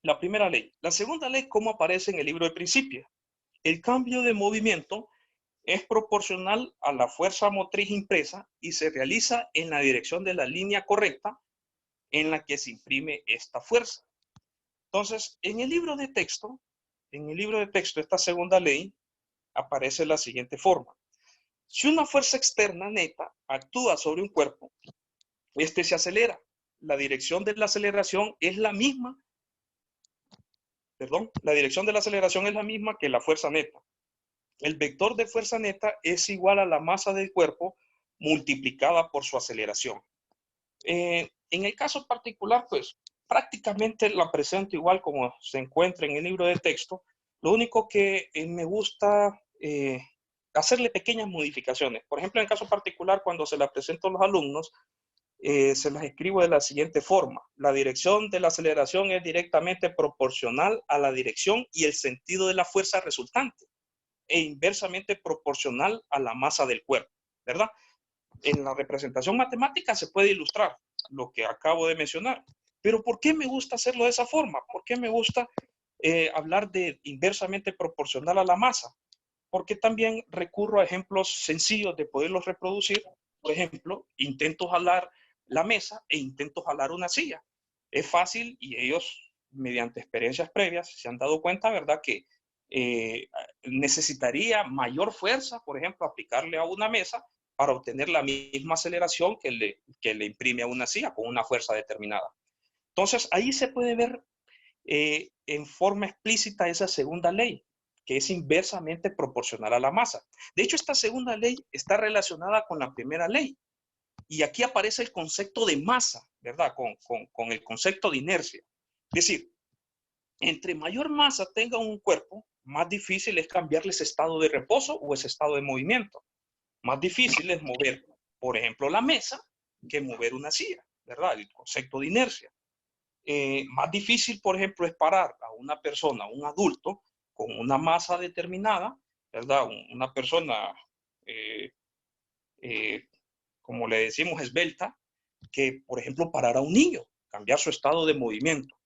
la primera ley. La segunda ley, ¿cómo aparece en el libro de Principia? El cambio de movimiento es proporcional a la fuerza motriz impresa y se realiza en la dirección de la línea correcta en la que se imprime esta fuerza. Entonces, en el libro de texto, esta segunda ley aparece de la siguiente forma. Si una fuerza externa neta actúa sobre un cuerpo, este se acelera. La dirección de la aceleración es la misma, la dirección de la aceleración es la misma que la fuerza neta. El vector de fuerza neta es igual a la masa del cuerpo multiplicada por su aceleración. En el caso particular, pues prácticamente la presento igual como se encuentra en el libro de texto. Lo único que me gusta hacerle pequeñas modificaciones. Por ejemplo, en el caso particular, cuando se la presento a los alumnos, se las escribo de la siguiente forma. La dirección de la aceleración es directamente proporcional a la dirección y el sentido de la fuerza resultante e inversamente proporcional a la masa del cuerpo, ¿verdad? En la representación matemática se puede ilustrar lo que acabo de mencionar. Pero ¿por qué me gusta hacerlo de esa forma? ¿Por qué me gusta hablar de inversamente proporcional a la masa? Porque también recurro a ejemplos sencillos de poderlos reproducir. Por ejemplo, intento jalar la mesa e intento jalar una silla. Es fácil y ellos, mediante experiencias previas, se han dado cuenta, ¿verdad?, que necesitaría mayor fuerza, por ejemplo, aplicarle a una mesa para obtener la misma aceleración que le imprime a una silla con una fuerza determinada. Entonces, ahí se puede ver en forma explícita esa segunda ley, que es inversamente proporcional a la masa. De hecho, esta segunda ley está relacionada con la primera ley. Y aquí aparece el concepto de masa, ¿verdad? Con el concepto de inercia. Es decir, entre mayor masa tenga un cuerpo, más difícil es cambiarle ese estado de reposo o ese estado de movimiento. Más difícil es mover, por ejemplo, la mesa que mover una silla, ¿verdad? El concepto de inercia. Más difícil, por ejemplo, es parar a una persona, un adulto, con una masa determinada, ¿verdad? Una persona, como le decimos, esbelta, que, por ejemplo, parar a un niño, cambiar su estado de movimiento,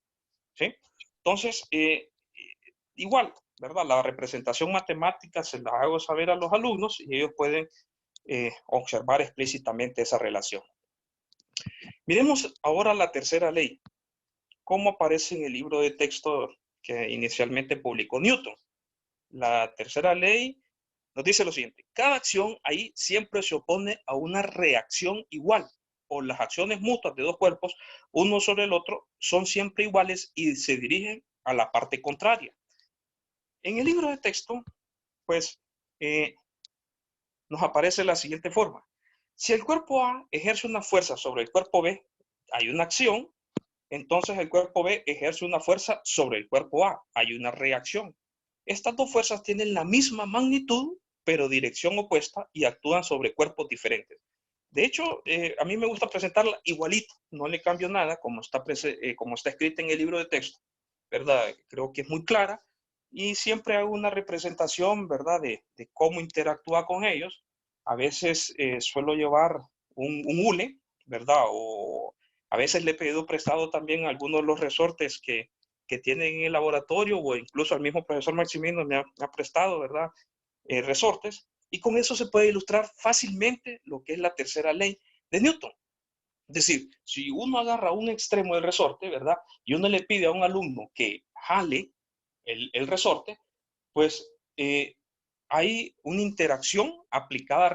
¿sí? Entonces, igual, ¿verdad? La representación matemática se la hago saber a los alumnos y ellos pueden observar explícitamente esa relación. Miremos ahora la tercera ley. ¿Cómo aparece en el libro de texto que inicialmente publicó Newton? La tercera ley nos dice lo siguiente. Cada acción ahí siempre se opone a una reacción igual, o las acciones mutuas de dos cuerpos, uno sobre el otro, son siempre iguales y se dirigen a la parte contraria. En el libro de texto, pues, nos aparece la siguiente forma. Si el cuerpo A ejerce una fuerza sobre el cuerpo B, hay una acción, entonces el cuerpo B ejerce una fuerza sobre el cuerpo A, hay una reacción. Estas dos fuerzas tienen la misma magnitud, pero dirección opuesta y actúan sobre cuerpos diferentes. De hecho, a mí me gusta presentarla igualita, no le cambio nada, como está escrita en el libro de texto, ¿verdad? Creo que es muy clara y siempre hago una representación, ¿verdad?, de cómo interactúa con ellos. A veces suelo llevar un hule, ¿verdad? O a veces le he pedido prestado también algunos de los resortes que tienen en el laboratorio o incluso al mismo profesor Maximino me ha prestado, ¿verdad?, resortes. Y con eso se puede ilustrar fácilmente lo que es la tercera ley de Newton. Es decir, si uno agarra un extremo del resorte, ¿verdad?, y uno le pide a un alumno que jale el resorte, pues hay una interacción aplicada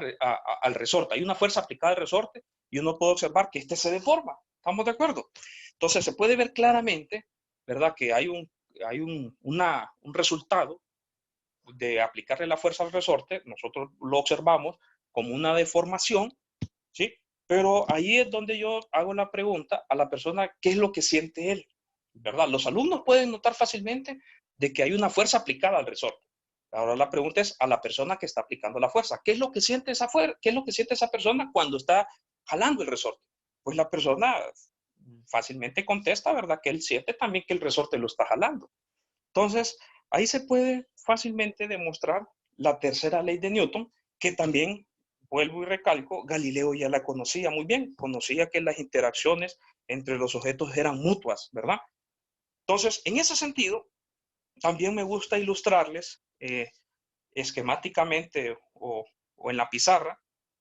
al resorte, hay una fuerza aplicada al resorte y uno puede observar que este se deforma. ¿Estamos de acuerdo? Entonces se puede ver claramente, ¿verdad?, que hay un resultado de aplicarle la fuerza al resorte. Nosotros lo observamos como una deformación, ¿sí? Pero ahí es donde yo hago la pregunta a la persona, ¿qué es lo que siente él? ¿Verdad? Los alumnos pueden notar fácilmente de que hay una fuerza aplicada al resorte. Ahora la pregunta es a la persona que está aplicando la fuerza. ¿Qué es lo que siente ¿Qué es lo que siente esa persona cuando está jalando el resorte? Pues la persona fácilmente contesta, ¿verdad?, que él siente también que el resorte lo está jalando. Entonces, ahí se puede fácilmente demostrar la tercera ley de Newton, que también, vuelvo y recalco, Galileo ya la conocía muy bien, conocía que las interacciones entre los objetos eran mutuas, ¿verdad? Entonces, en ese sentido, también me gusta ilustrarles esquemáticamente o en la pizarra,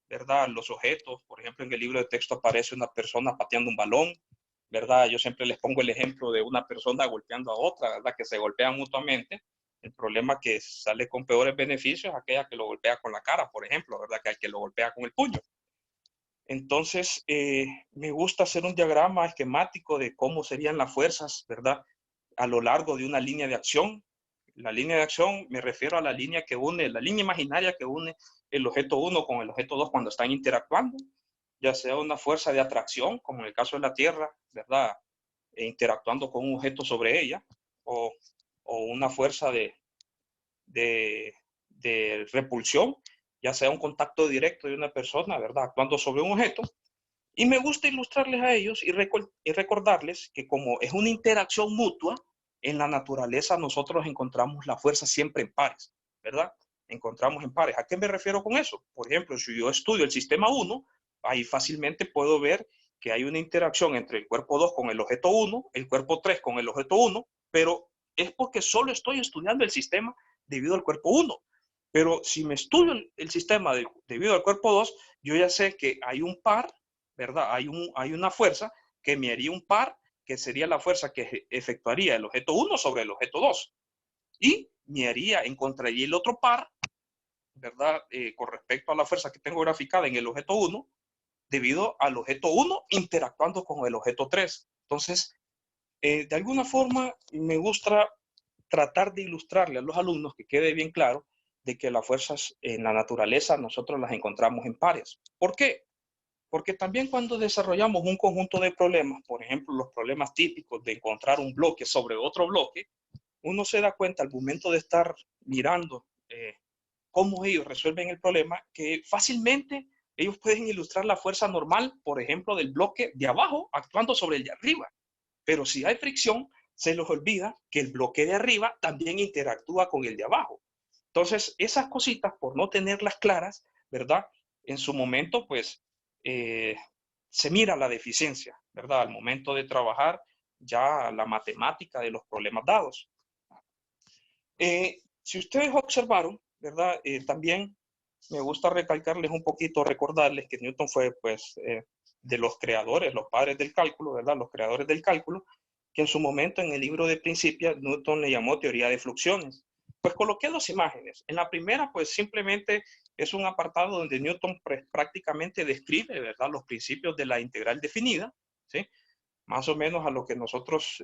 ¿verdad? Los objetos, por ejemplo, en el libro de texto aparece una persona pateando un balón, ¿verdad? Yo siempre les pongo el ejemplo de una persona golpeando a otra, ¿verdad? Que se golpean mutuamente. El problema que sale con peores beneficios es aquella que lo golpea con la cara, por ejemplo, ¿verdad? Que al que lo golpea con el puño. Entonces, me gusta hacer un diagrama esquemático de cómo serían las fuerzas, ¿verdad? A lo largo de una línea de acción. La línea de acción me refiero a la línea que une, la línea imaginaria que une el objeto 1 con el objeto 2 cuando están interactuando, ya sea una fuerza de atracción, como en el caso de la Tierra, ¿verdad? Interactuando con un objeto sobre ella, o una fuerza de repulsión, ya sea un contacto directo de una persona, ¿verdad? Actuando sobre un objeto. Y me gusta ilustrarles a ellos y recordarles que como es una interacción mutua, en la naturaleza nosotros encontramos la fuerza siempre en pares, ¿verdad? Encontramos en pares. ¿A qué me refiero con eso? Por ejemplo, si yo estudio el sistema 1, ahí fácilmente puedo ver que hay una interacción entre el cuerpo 2 con el objeto 1, el cuerpo 3 con el objeto 1, pero es porque solo estoy estudiando el sistema debido al cuerpo 1. Pero si me estudio el sistema debido al cuerpo 2, yo ya sé que hay un par, ¿verdad? Hay una fuerza que me haría un par, que sería la fuerza que efectuaría el objeto 1 sobre el objeto 2. Y me haría, encontraría el otro par, ¿verdad? Con respecto a la fuerza que tengo graficada en el objeto 1, debido al objeto 1 interactuando con el objeto 3. Entonces, de alguna forma me gusta tratar de ilustrarle a los alumnos que quede bien claro de que las fuerzas en la naturaleza nosotros las encontramos en pares. ¿Por qué? Porque también cuando desarrollamos un conjunto de problemas, por ejemplo, los problemas típicos de encontrar un bloque sobre otro bloque, uno se da cuenta al momento de estar mirando cómo ellos resuelven el problema, que fácilmente ellos pueden ilustrar la fuerza normal, por ejemplo, del bloque de abajo actuando sobre el de arriba. Pero si hay fricción, se les olvida que el bloque de arriba también interactúa con el de abajo. Entonces, esas cositas, por no tenerlas claras, ¿verdad? En su momento, pues, se mira la deficiencia, ¿verdad? Al momento de trabajar ya la matemática de los problemas dados. Si ustedes observaron, ¿verdad? También me gusta recalcarles un poquito, recordarles que Newton fue, pues, de los creadores, los padres del cálculo, ¿verdad? Los creadores del cálculo, que en su momento en el libro de Principia, Newton le llamó teoría de fluxiones. Pues coloqué dos imágenes. En la primera, pues simplemente es un apartado donde Newton prácticamente describe, ¿verdad? Los principios de la integral definida, ¿sí? Más o menos a lo que nosotros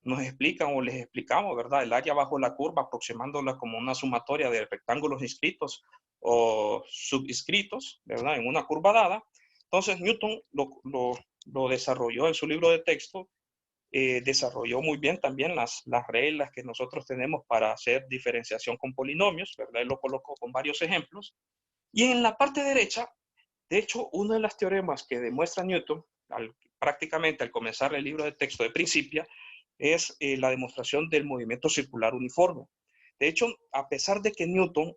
nos explican o les explicamos, ¿verdad? El área bajo la curva, aproximándola como una sumatoria de rectángulos inscritos o subinscritos, ¿verdad? En una curva dada. Entonces, Newton lo desarrolló en su libro de texto, desarrolló muy bien también las reglas que nosotros tenemos para hacer diferenciación con polinomios, ¿verdad? Él lo colocó con varios ejemplos. Y en la parte derecha, de hecho, uno de los teoremas que demuestra Newton, prácticamente al comenzar el libro de texto de Principia, es la demostración del movimiento circular uniforme. De hecho, a pesar de que Newton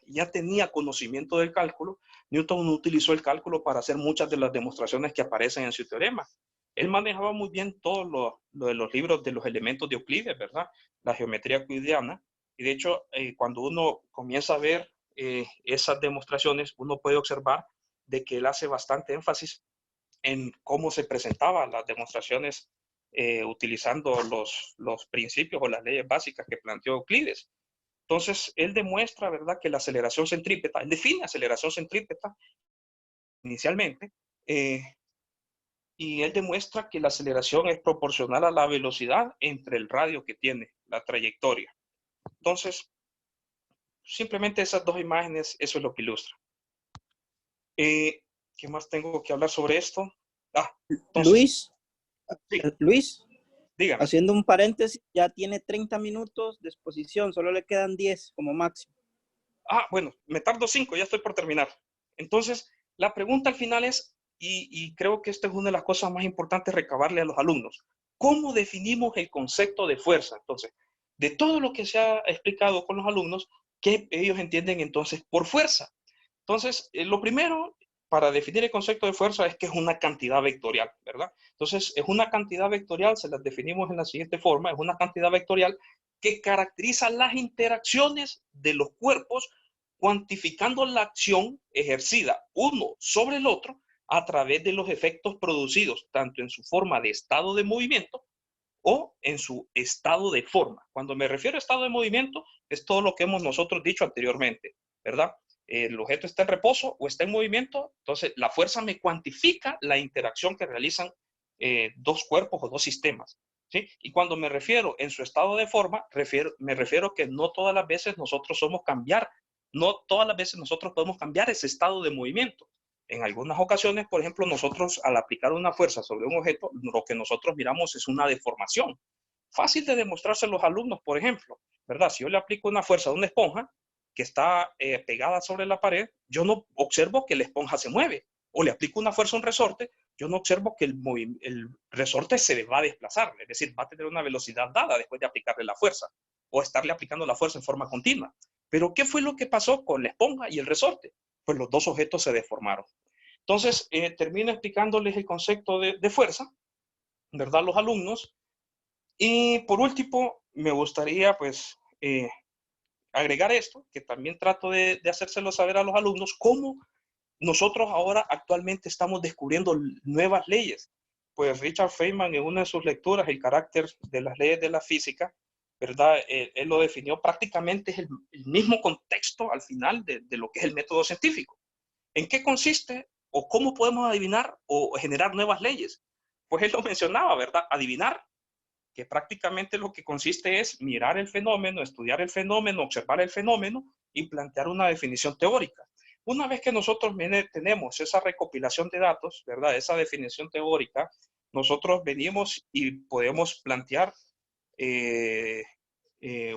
ya tenía conocimiento del cálculo, Newton no utilizó el cálculo para hacer muchas de las demostraciones que aparecen en su teorema. Él manejaba muy bien todo lo de los libros de los elementos de Euclides, ¿verdad? La geometría euclidiana. Y de hecho, cuando uno comienza a ver esas demostraciones, uno puede observar de que él hace bastante énfasis en cómo se presentaban las demostraciones utilizando los principios o las leyes básicas que planteó Euclides. Entonces, él demuestra, ¿verdad?, que la aceleración centrípeta, él define aceleración centrípeta inicialmente, y él demuestra que la aceleración es proporcional a la velocidad entre el radio que tiene la trayectoria. Entonces, simplemente esas dos imágenes, eso es lo que ilustra. ¿Qué más tengo que hablar sobre esto? Entonces, Luis, dígame. Haciendo un paréntesis, ya tiene 30 minutos de exposición, solo le quedan 10 como máximo. Bueno, me tardo 5, ya estoy por terminar. Entonces, la pregunta al final es, y creo que esta es una de las cosas más importantes recabarle a los alumnos, ¿cómo definimos el concepto de fuerza? Entonces, de todo lo que se ha explicado con los alumnos, ¿qué ellos entienden entonces por fuerza? Entonces, lo primero para definir el concepto de fuerza es que es una cantidad vectorial, ¿verdad? Entonces, es una cantidad vectorial, se las definimos en la siguiente forma, es una cantidad vectorial que caracteriza las interacciones de los cuerpos cuantificando la acción ejercida uno sobre el otro a través de los efectos producidos, tanto en su forma de estado de movimiento o en su estado de forma. Cuando me refiero a estado de movimiento, es todo lo que hemos nosotros dicho anteriormente, ¿verdad? El objeto está en reposo o está en movimiento, entonces la fuerza me cuantifica la interacción que realizan dos cuerpos o dos sistemas, ¿sí? Y cuando me refiero en su estado de forma, me refiero que no todas las veces nosotros no todas las veces nosotros podemos cambiar ese estado de movimiento. En algunas ocasiones, por ejemplo, nosotros al aplicar una fuerza sobre un objeto, lo que nosotros miramos es una deformación. Fácil de demostrarse a los alumnos, por ejemplo, ¿verdad? Si yo le aplico una fuerza a una esponja que está pegada sobre la pared, yo no observo que la esponja se mueve. O le aplico una fuerza a un resorte, yo no observo que el resorte se va a desplazar, es decir, va a tener una velocidad dada después de aplicarle la fuerza o estarle aplicando la fuerza en forma continua. Pero ¿qué fue lo que pasó con la esponja y el resorte? Pues los dos objetos se deformaron. Entonces, termino explicándoles el concepto de fuerza, ¿verdad? Los alumnos. Y por último, me gustaría, pues, agregar esto, que también trato de hacérselo saber a los alumnos, cómo nosotros ahora actualmente estamos descubriendo nuevas leyes. Pues Richard Feynman, en una de sus lecturas, El carácter de las leyes de la física, ¿verdad? Él lo definió prácticamente, es el mismo contexto al final de lo que es el método científico. ¿En qué consiste o cómo podemos adivinar o generar nuevas leyes? Pues él lo mencionaba, ¿verdad? Adivinar, que prácticamente lo que consiste es mirar el fenómeno, estudiar el fenómeno, observar el fenómeno y plantear una definición teórica. Una vez que nosotros tenemos esa recopilación de datos, ¿verdad? Esa definición teórica, nosotros venimos y podemos plantear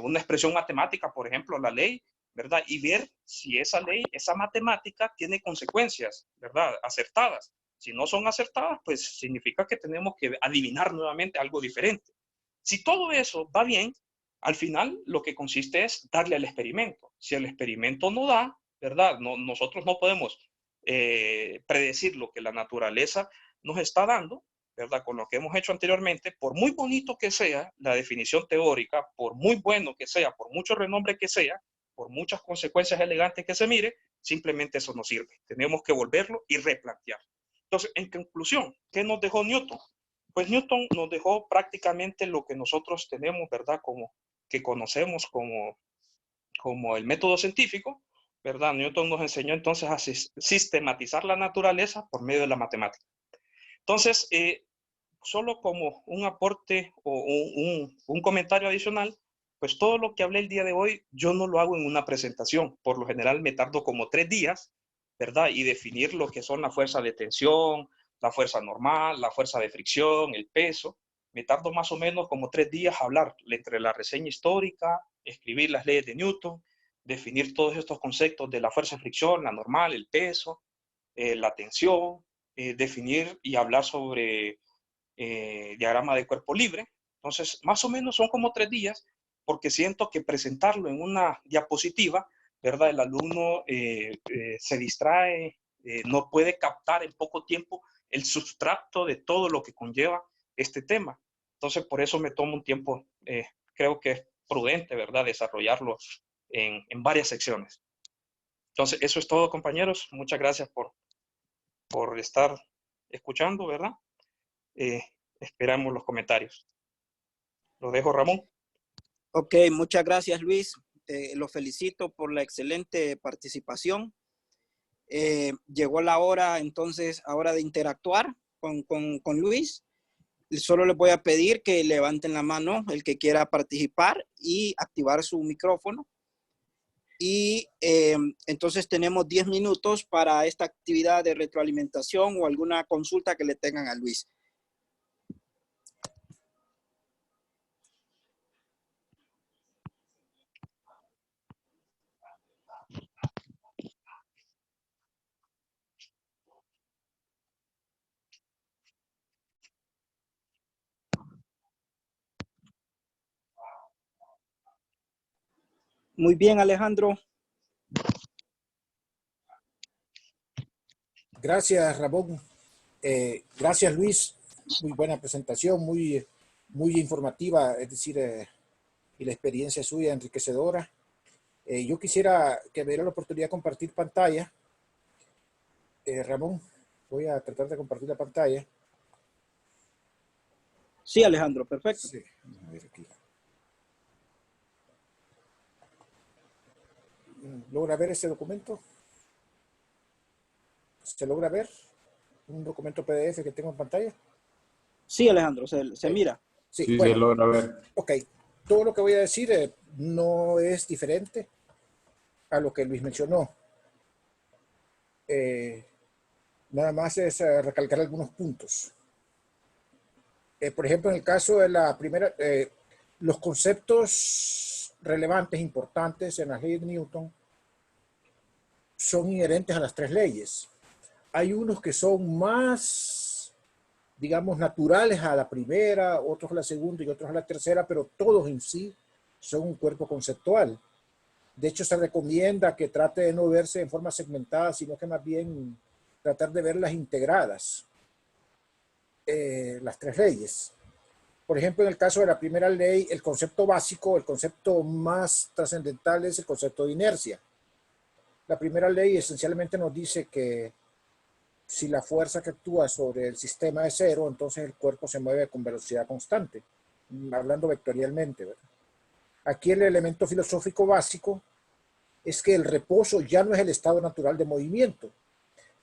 una expresión matemática, por ejemplo, la ley, ¿verdad? Y ver si esa ley, esa matemática tiene consecuencias, ¿verdad? Acertadas. Si no son acertadas, pues significa que tenemos que adivinar nuevamente algo diferente. Si todo eso va bien, al final lo que consiste es darle al experimento. Si el experimento no da, ¿verdad? Nosotros no podemos predecir lo que la naturaleza nos está dando, ¿verdad? Con lo que hemos hecho anteriormente, por muy bonito que sea la definición teórica, por muy bueno que sea, por mucho renombre que sea, por muchas consecuencias elegantes que se mire, simplemente eso no sirve. Tenemos que volverlo y replantear. Entonces, en conclusión, ¿qué nos dejó Newton? Pues Newton nos dejó prácticamente lo que nosotros tenemos, ¿verdad? Que conocemos como el método científico, ¿verdad? Newton nos enseñó entonces a sistematizar la naturaleza por medio de la matemática. Entonces, solo como un aporte o un comentario adicional, pues todo lo que hablé el día de hoy, yo no lo hago en una presentación. Por lo general me tardo como 3 días, ¿verdad? Y definir lo que son la fuerza de tensión, la fuerza normal, la fuerza de fricción, el peso. Me tardo más o menos como 3 días a hablar entre la reseña histórica, escribir las leyes de Newton, definir todos estos conceptos de la fuerza de fricción, la normal, el peso, la tensión, definir y hablar sobre diagrama de cuerpo libre. Entonces, más o menos son como 3 días, porque siento que presentarlo en una diapositiva, ¿verdad? El alumno se distrae, no puede captar en poco tiempo el sustrato de todo lo que conlleva este tema. Entonces, por eso me tomo un tiempo, creo que es prudente, ¿verdad? Desarrollarlo en varias secciones. Entonces, eso es todo, compañeros. Muchas gracias por estar escuchando, ¿verdad? Esperamos los comentarios. Lo dejo, Ramón. Ok, muchas gracias, Luis. Lo felicito por la excelente participación. Llegó la hora, entonces, ahora de interactuar con Luis. Solo les voy a pedir que levanten la mano el que quiera participar y activar su micrófono. Y entonces tenemos 10 minutos para esta actividad de retroalimentación o alguna consulta que le tengan a Luis. Muy bien, Alejandro. Gracias, Ramón. Gracias, Luis. Muy buena presentación, muy informativa, es decir, y la experiencia suya enriquecedora. Yo quisiera que me diera la oportunidad de compartir pantalla. Ramón, voy a tratar de compartir la pantalla. Sí, Alejandro, perfecto. Sí, vamos a ver aquí. ¿Logra ver ese documento? ¿Se logra ver? Un documento PDF que tengo en pantalla. Sí, Alejandro, se mira. Sí, Sí, bueno, se logra ver. ok. Todo lo que voy a decir no es diferente a lo que Luis mencionó. Nada más es recalcar algunos puntos. Por ejemplo, en el caso de la primera, los conceptos relevantes, importantes en las leyes de Newton son inherentes a las tres leyes. Hay unos que son más, digamos, naturales a la primera, otros a la segunda y otros a la tercera, pero todos en sí son un cuerpo conceptual. De hecho, se recomienda que trate de no verse en forma segmentada, sino que más bien tratar de verlas integradas, las tres leyes. Por ejemplo, en el caso de la primera ley, el concepto básico, el concepto más trascendental es el concepto de inercia. La primera ley esencialmente nos dice que si la fuerza que actúa sobre el sistema es cero, entonces el cuerpo se mueve con velocidad constante, hablando vectorialmente, ¿verdad? Aquí el elemento filosófico básico es que el reposo ya no es el estado natural de movimiento,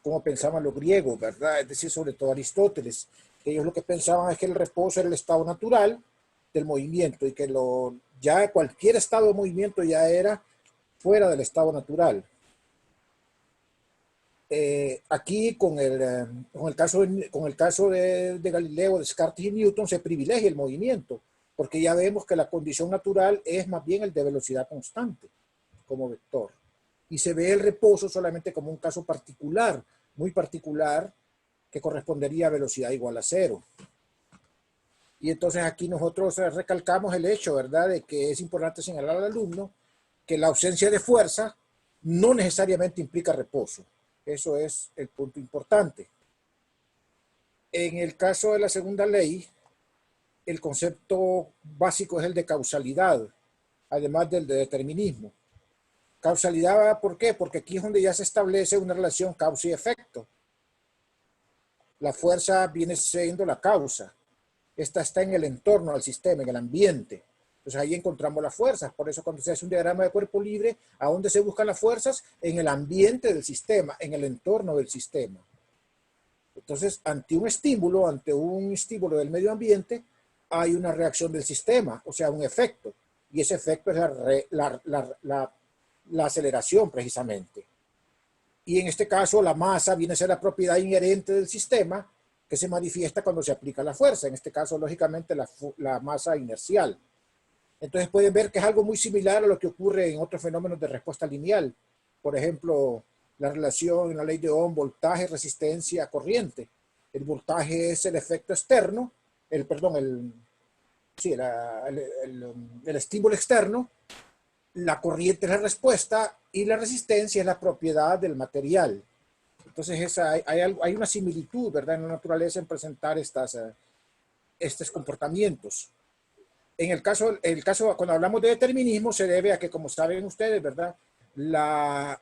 como pensaban los griegos, ¿verdad? Es decir, sobre todo Aristóteles, que ellos lo que pensaban es que el reposo era el estado natural del movimiento y que ya cualquier estado de movimiento ya era fuera del estado natural. Aquí con el caso de Galileo, Descartes y Newton se privilegia el movimiento, porque ya vemos que la condición natural es más bien el de velocidad constante como vector. Y se ve el reposo solamente como un caso particular, muy particular, que correspondería a velocidad igual a cero. Y entonces aquí nosotros recalcamos el hecho, ¿verdad?, de que es importante señalar al alumno que la ausencia de fuerza no necesariamente implica reposo. Eso es el punto importante. En el caso de la segunda ley, el concepto básico es el de causalidad, además del de determinismo. Causalidad, ¿por qué? Porque aquí es donde ya se establece una relación causa y efecto. La fuerza viene siendo la causa. Esta está en el entorno al sistema, en el ambiente. Entonces ahí encontramos las fuerzas. Por eso cuando se hace un diagrama de cuerpo libre, ¿a dónde se buscan las fuerzas? En el ambiente del sistema, en el entorno del sistema. Entonces, ante un estímulo del medio ambiente, hay una reacción del sistema, o sea, un efecto. Y ese efecto es la aceleración, precisamente. Y en este caso, la masa viene a ser la propiedad inherente del sistema que se manifiesta cuando se aplica la fuerza. En este caso, lógicamente, la masa inercial. Entonces pueden ver que es algo muy similar a lo que ocurre en otros fenómenos de respuesta lineal. Por ejemplo, la relación en la ley de Ohm, voltaje, resistencia, corriente. El voltaje es el efecto externo, el estímulo externo, la corriente es la respuesta y la resistencia es la propiedad del material. Entonces hay una similitud, ¿verdad?, en la naturaleza en presentar estos comportamientos. En el caso, cuando hablamos de determinismo, se debe a que, como saben ustedes, ¿verdad?, la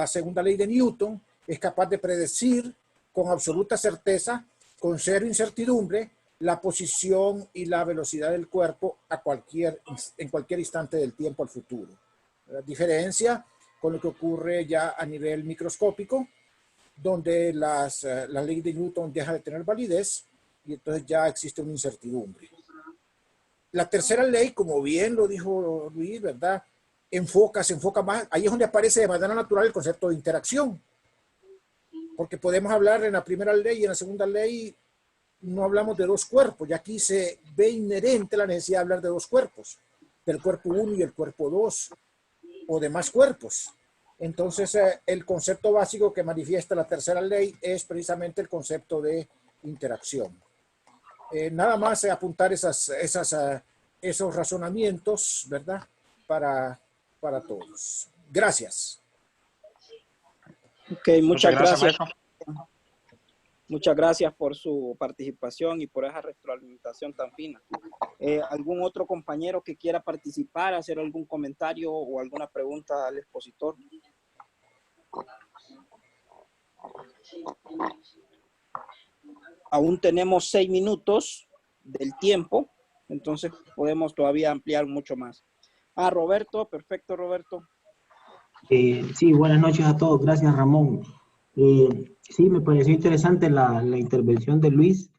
segunda ley de Newton es capaz de predecir con absoluta certeza, con cero incertidumbre, la posición y la velocidad del cuerpo en cualquier instante del tiempo al futuro. La diferencia con lo que ocurre ya a nivel microscópico, donde la ley de Newton deja de tener validez y entonces ya existe una incertidumbre. La tercera ley, como bien lo dijo Luis, ¿verdad?, se enfoca más, ahí es donde aparece de manera natural el concepto de interacción. Porque podemos hablar en la primera ley y en la segunda ley no hablamos de dos cuerpos, y aquí se ve inherente la necesidad de hablar de dos cuerpos, del cuerpo 1 y el cuerpo 2, o de más cuerpos. Entonces, el concepto básico que manifiesta la tercera ley es precisamente el concepto de interacción. Nada más apuntar esos razonamientos, ¿verdad?, para todos. Gracias. Ok, muchas gracias. Maestro. Muchas gracias por su participación y por esa retroalimentación tan fina. ¿Algún otro compañero que quiera participar, hacer algún comentario o alguna pregunta al expositor? Aún tenemos 6 minutos del tiempo, entonces podemos todavía ampliar mucho más. Roberto, perfecto, Roberto. Sí, buenas noches a todos. Gracias, Ramón. Sí, me pareció interesante la intervención de Luis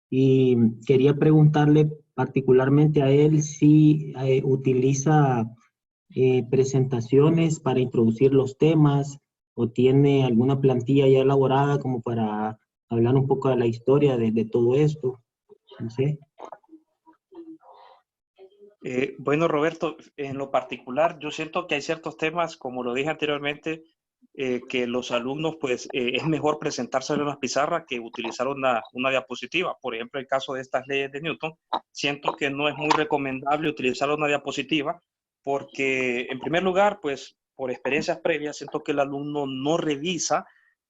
y quería preguntarle particularmente a él si utiliza presentaciones para introducir los temas o tiene alguna plantilla ya elaborada como para hablar un poco de la historia de todo esto. No sé. Bueno, Roberto, en lo particular, yo siento que hay ciertos temas, como lo dije anteriormente, que los alumnos, pues, es mejor presentárselo en las pizarras que utilizar una diapositiva. Por ejemplo, el caso de estas leyes de Newton, siento que no es muy recomendable utilizar una diapositiva porque, en primer lugar, pues, por experiencias previas, siento que el alumno no revisa,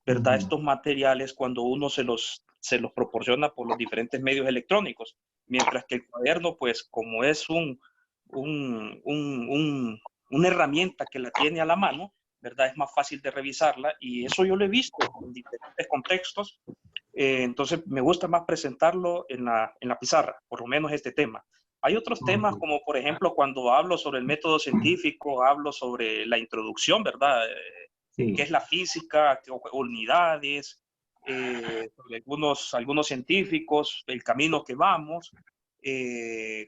¿verdad?, estos materiales cuando uno se los proporciona por los diferentes medios electrónicos. Mientras que el cuaderno, pues, como es una herramienta que la tiene a la mano, ¿verdad? Es más fácil de revisarla y eso yo lo he visto en diferentes contextos. Entonces, me gusta más presentarlo en la pizarra, por lo menos este tema. Hay otros temas como, por ejemplo, cuando hablo sobre el método científico, hablo sobre la introducción, ¿verdad? Sí. ¿Qué es la física? ¿Qué unidades? Sobre algunos científicos, el camino que vamos,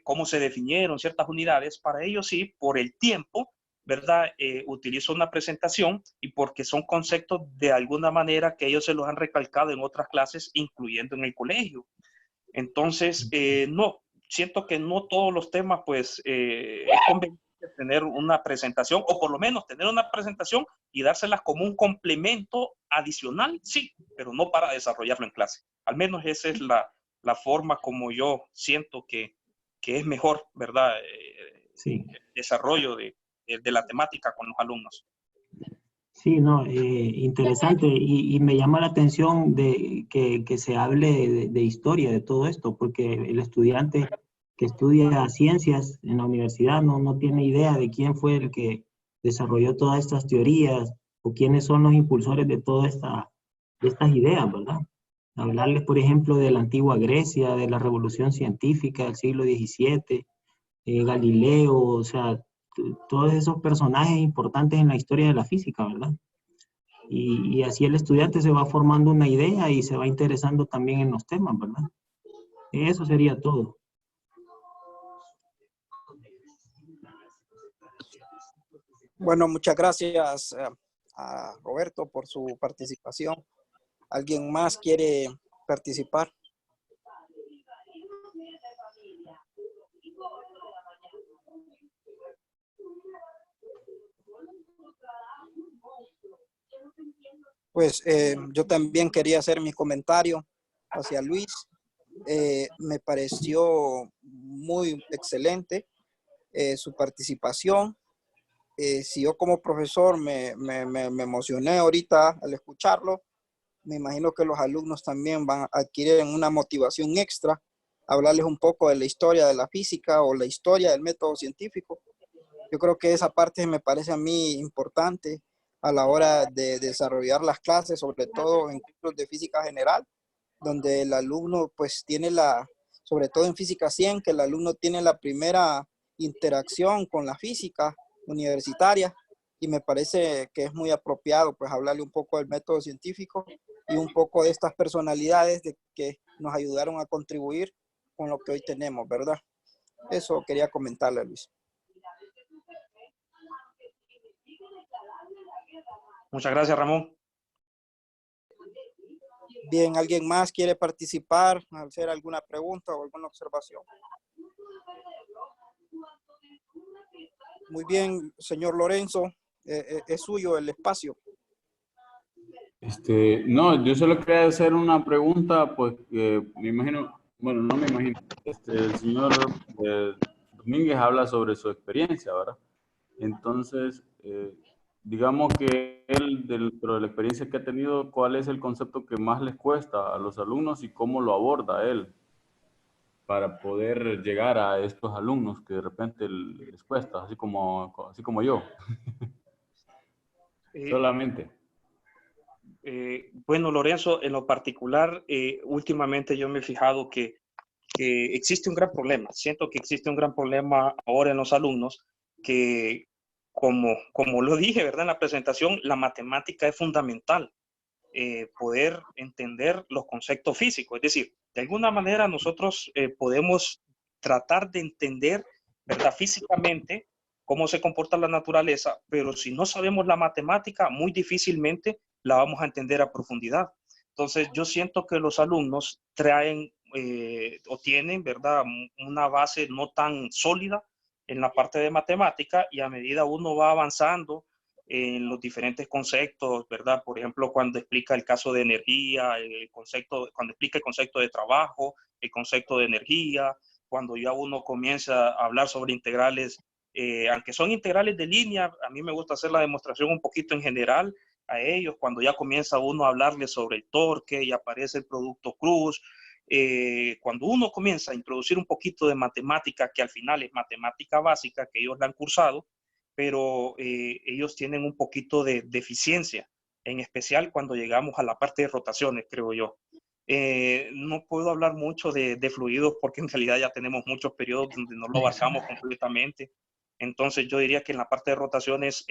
cómo se definieron ciertas unidades. Para ello sí, por el tiempo, ¿verdad? Utilizo una presentación y porque son conceptos de alguna manera que ellos se los han recalcado en otras clases, incluyendo en el colegio. Entonces, no, siento que no todos los temas, pues, es conveniente tener una presentación, o por lo menos tener una presentación y dárselas como un complemento adicional, sí, pero no para desarrollarlo en clase. Al menos esa es la forma como yo siento que es mejor, ¿verdad? Sí. El desarrollo de la temática con los alumnos. Sí, no, interesante y me llama la atención de que se hable de historia de todo esto, porque el estudiante que estudia ciencias en la universidad no tiene idea de quién fue el que desarrolló todas estas teorías o quiénes son los impulsores de todas estas ideas, ¿verdad? Hablarles, por ejemplo, de la antigua Grecia, de la revolución científica del siglo XVII, Galileo, o sea, todos esos personajes importantes en la historia de la física, ¿verdad? Y así el estudiante se va formando una idea y se va interesando también en los temas, ¿verdad? Eso sería todo. Bueno, muchas gracias a Roberto por su participación. ¿Alguien más quiere participar? Pues yo también quería hacer mi comentario hacia Luis. Me pareció muy excelente su participación. Si yo como profesor me emocioné ahorita al escucharlo, me imagino que los alumnos también van a adquirir una motivación extra, hablarles un poco de la historia de la física o la historia del método científico. Yo creo que esa parte me parece a mí importante a la hora de desarrollar las clases, sobre todo en cursos de física general, donde el alumno pues tiene sobre todo en física 100, que el alumno tiene la primera interacción con la física universitaria, y me parece que es muy apropiado pues hablarle un poco del método científico y un poco de estas personalidades que nos ayudaron a contribuir con lo que hoy tenemos, ¿verdad? Eso quería comentarle, Luis. Muchas gracias, Ramón. Bien, ¿alguien más quiere participar, hacer alguna pregunta o alguna observación? Muy bien, señor Lorenzo, es suyo el espacio. No, yo solo quería hacer una pregunta, pues me imagino, bueno, no me imagino, el señor Domínguez habla sobre su experiencia, ¿verdad? Entonces, digamos que él, dentro de la experiencia que ha tenido, ¿cuál es el concepto que más les cuesta a los alumnos y cómo lo aborda él para poder llegar a estos alumnos que de repente les cuesta, así como yo, Eh, solamente? bueno, Lorenzo, en lo particular, últimamente yo me he fijado que existe un gran problema. Siento que existe un gran problema ahora en los alumnos que, como lo dije, ¿verdad? En la presentación, la matemática es fundamental. Poder entender los conceptos físicos. Es decir, de alguna manera nosotros podemos tratar de entender, ¿verdad? Físicamente cómo se comporta la naturaleza, pero si no sabemos la matemática, muy difícilmente la vamos a entender a profundidad. Entonces, yo siento que los alumnos traen o tienen, ¿verdad?, una base no tan sólida en la parte de matemática, y a medida uno va avanzando en los diferentes conceptos, ¿verdad? Por ejemplo, cuando explica el caso de energía, el concepto, cuando explica el concepto de trabajo, el concepto de energía, cuando ya uno comienza a hablar sobre integrales, aunque son integrales de línea, a mí me gusta hacer la demostración un poquito en general a ellos, cuando ya comienza uno a hablarles sobre el torque y aparece el producto cruz. Cuando uno comienza a introducir un poquito de matemática, que al final es matemática básica, que ellos la han cursado, pero ellos tienen un poquito de deficiencia, en especial cuando llegamos a la parte de rotaciones, creo yo. No puedo hablar mucho de fluidos porque en realidad ya tenemos muchos periodos donde no lo abarcamos completamente. Entonces yo diría que en la parte de rotaciones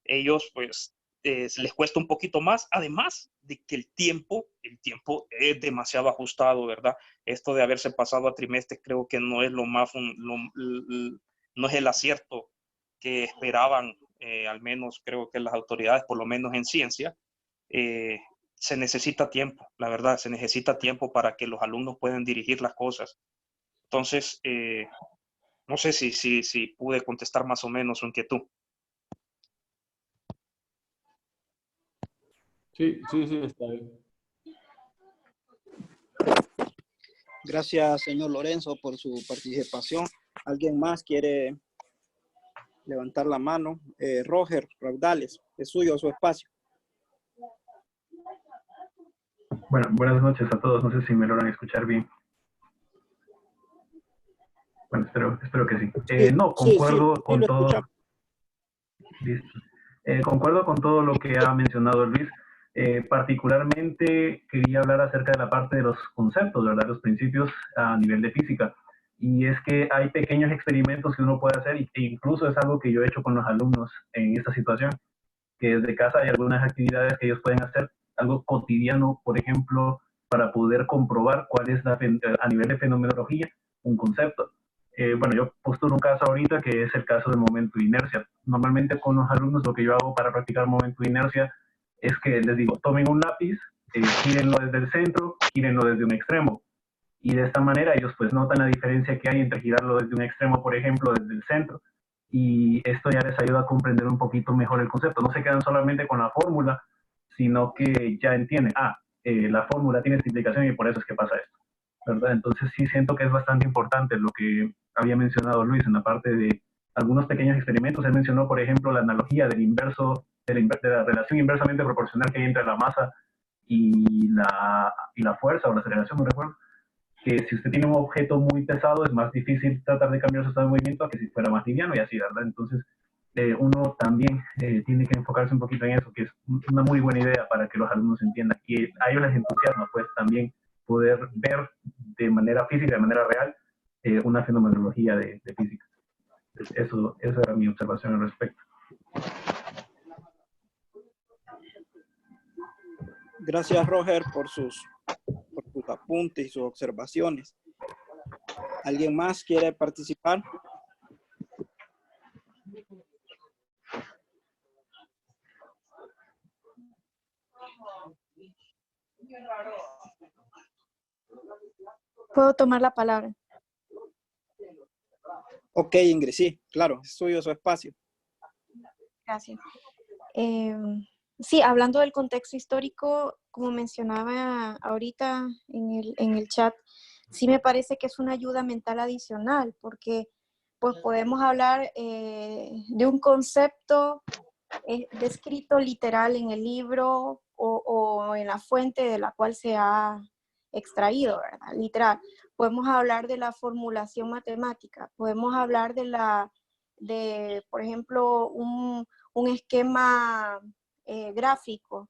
ellos pues les cuesta un poquito más, además de que el tiempo es demasiado ajustado, ¿verdad? Esto de haberse pasado a trimestres creo que no es lo más, no es el acierto que esperaban, al menos creo que las autoridades, por lo menos en ciencia. Se necesita tiempo, la verdad, se necesita tiempo para que los alumnos puedan dirigir las cosas. Entonces, no sé si pude contestar más o menos su inquietud. Sí, sí, sí, está bien. Gracias, señor Lorenzo, por su participación. ¿Alguien más quiere levantar la mano? Roger Raudales, es suyo su espacio. Bueno, buenas noches a todos. No sé si me logran escuchar bien. Bueno, espero que sí. No, concuerdo con todo. Listo. Concuerdo con todo lo que ha mencionado Luis. Particularmente quería hablar acerca de la parte de los conceptos, ¿verdad? Los principios a nivel de física. Y es que hay pequeños experimentos que uno puede hacer, e incluso es algo que yo he hecho con los alumnos en esta situación, que desde casa hay algunas actividades que ellos pueden hacer, algo cotidiano, por ejemplo, para poder comprobar cuál es a nivel de fenomenología un concepto. Bueno, yo postulo un caso ahorita que es el caso del momento de inercia. Normalmente con los alumnos lo que yo hago para practicar momento de inercia es que les digo, tomen un lápiz, gírenlo desde el centro, gírenlo desde un extremo. Y de esta manera ellos pues notan la diferencia que hay entre girarlo desde un extremo, por ejemplo, desde el centro. Y esto ya les ayuda a comprender un poquito mejor el concepto. No se quedan solamente con la fórmula, sino que ya entienden, la fórmula tiene esta implicación y por eso es que pasa esto, ¿verdad? Entonces sí siento que es bastante importante lo que había mencionado Luis en la parte de algunos pequeños experimentos. Él mencionó, por ejemplo, la analogía del inverso, de la relación inversamente proporcional que hay entre la masa y la fuerza o la aceleración, no recuerdo, que si usted tiene un objeto muy pesado es más difícil tratar de cambiar su estado de movimiento a que si fuera más liviano y así, ¿verdad? Entonces, uno también tiene que enfocarse un poquito en eso, que es una muy buena idea para que los alumnos entiendan. Y a ellos les entusiasma, pues, también poder ver de manera física, de manera real, una fenomenología de física. Esa era mi observación al respecto. Gracias, Roger, por sus apuntes y sus observaciones. ¿Alguien más quiere participar? ¿Puedo tomar la palabra? Ok, Ingrid, sí, claro, es suyo su espacio. Gracias. Sí, hablando del contexto histórico, como mencionaba ahorita en el chat, sí me parece que es una ayuda mental adicional, porque pues podemos hablar de un concepto descrito literal en el libro o en la fuente de la cual se ha extraído, ¿verdad? Literal. Podemos hablar de la formulación matemática, podemos hablar de por ejemplo, un esquema gráfico.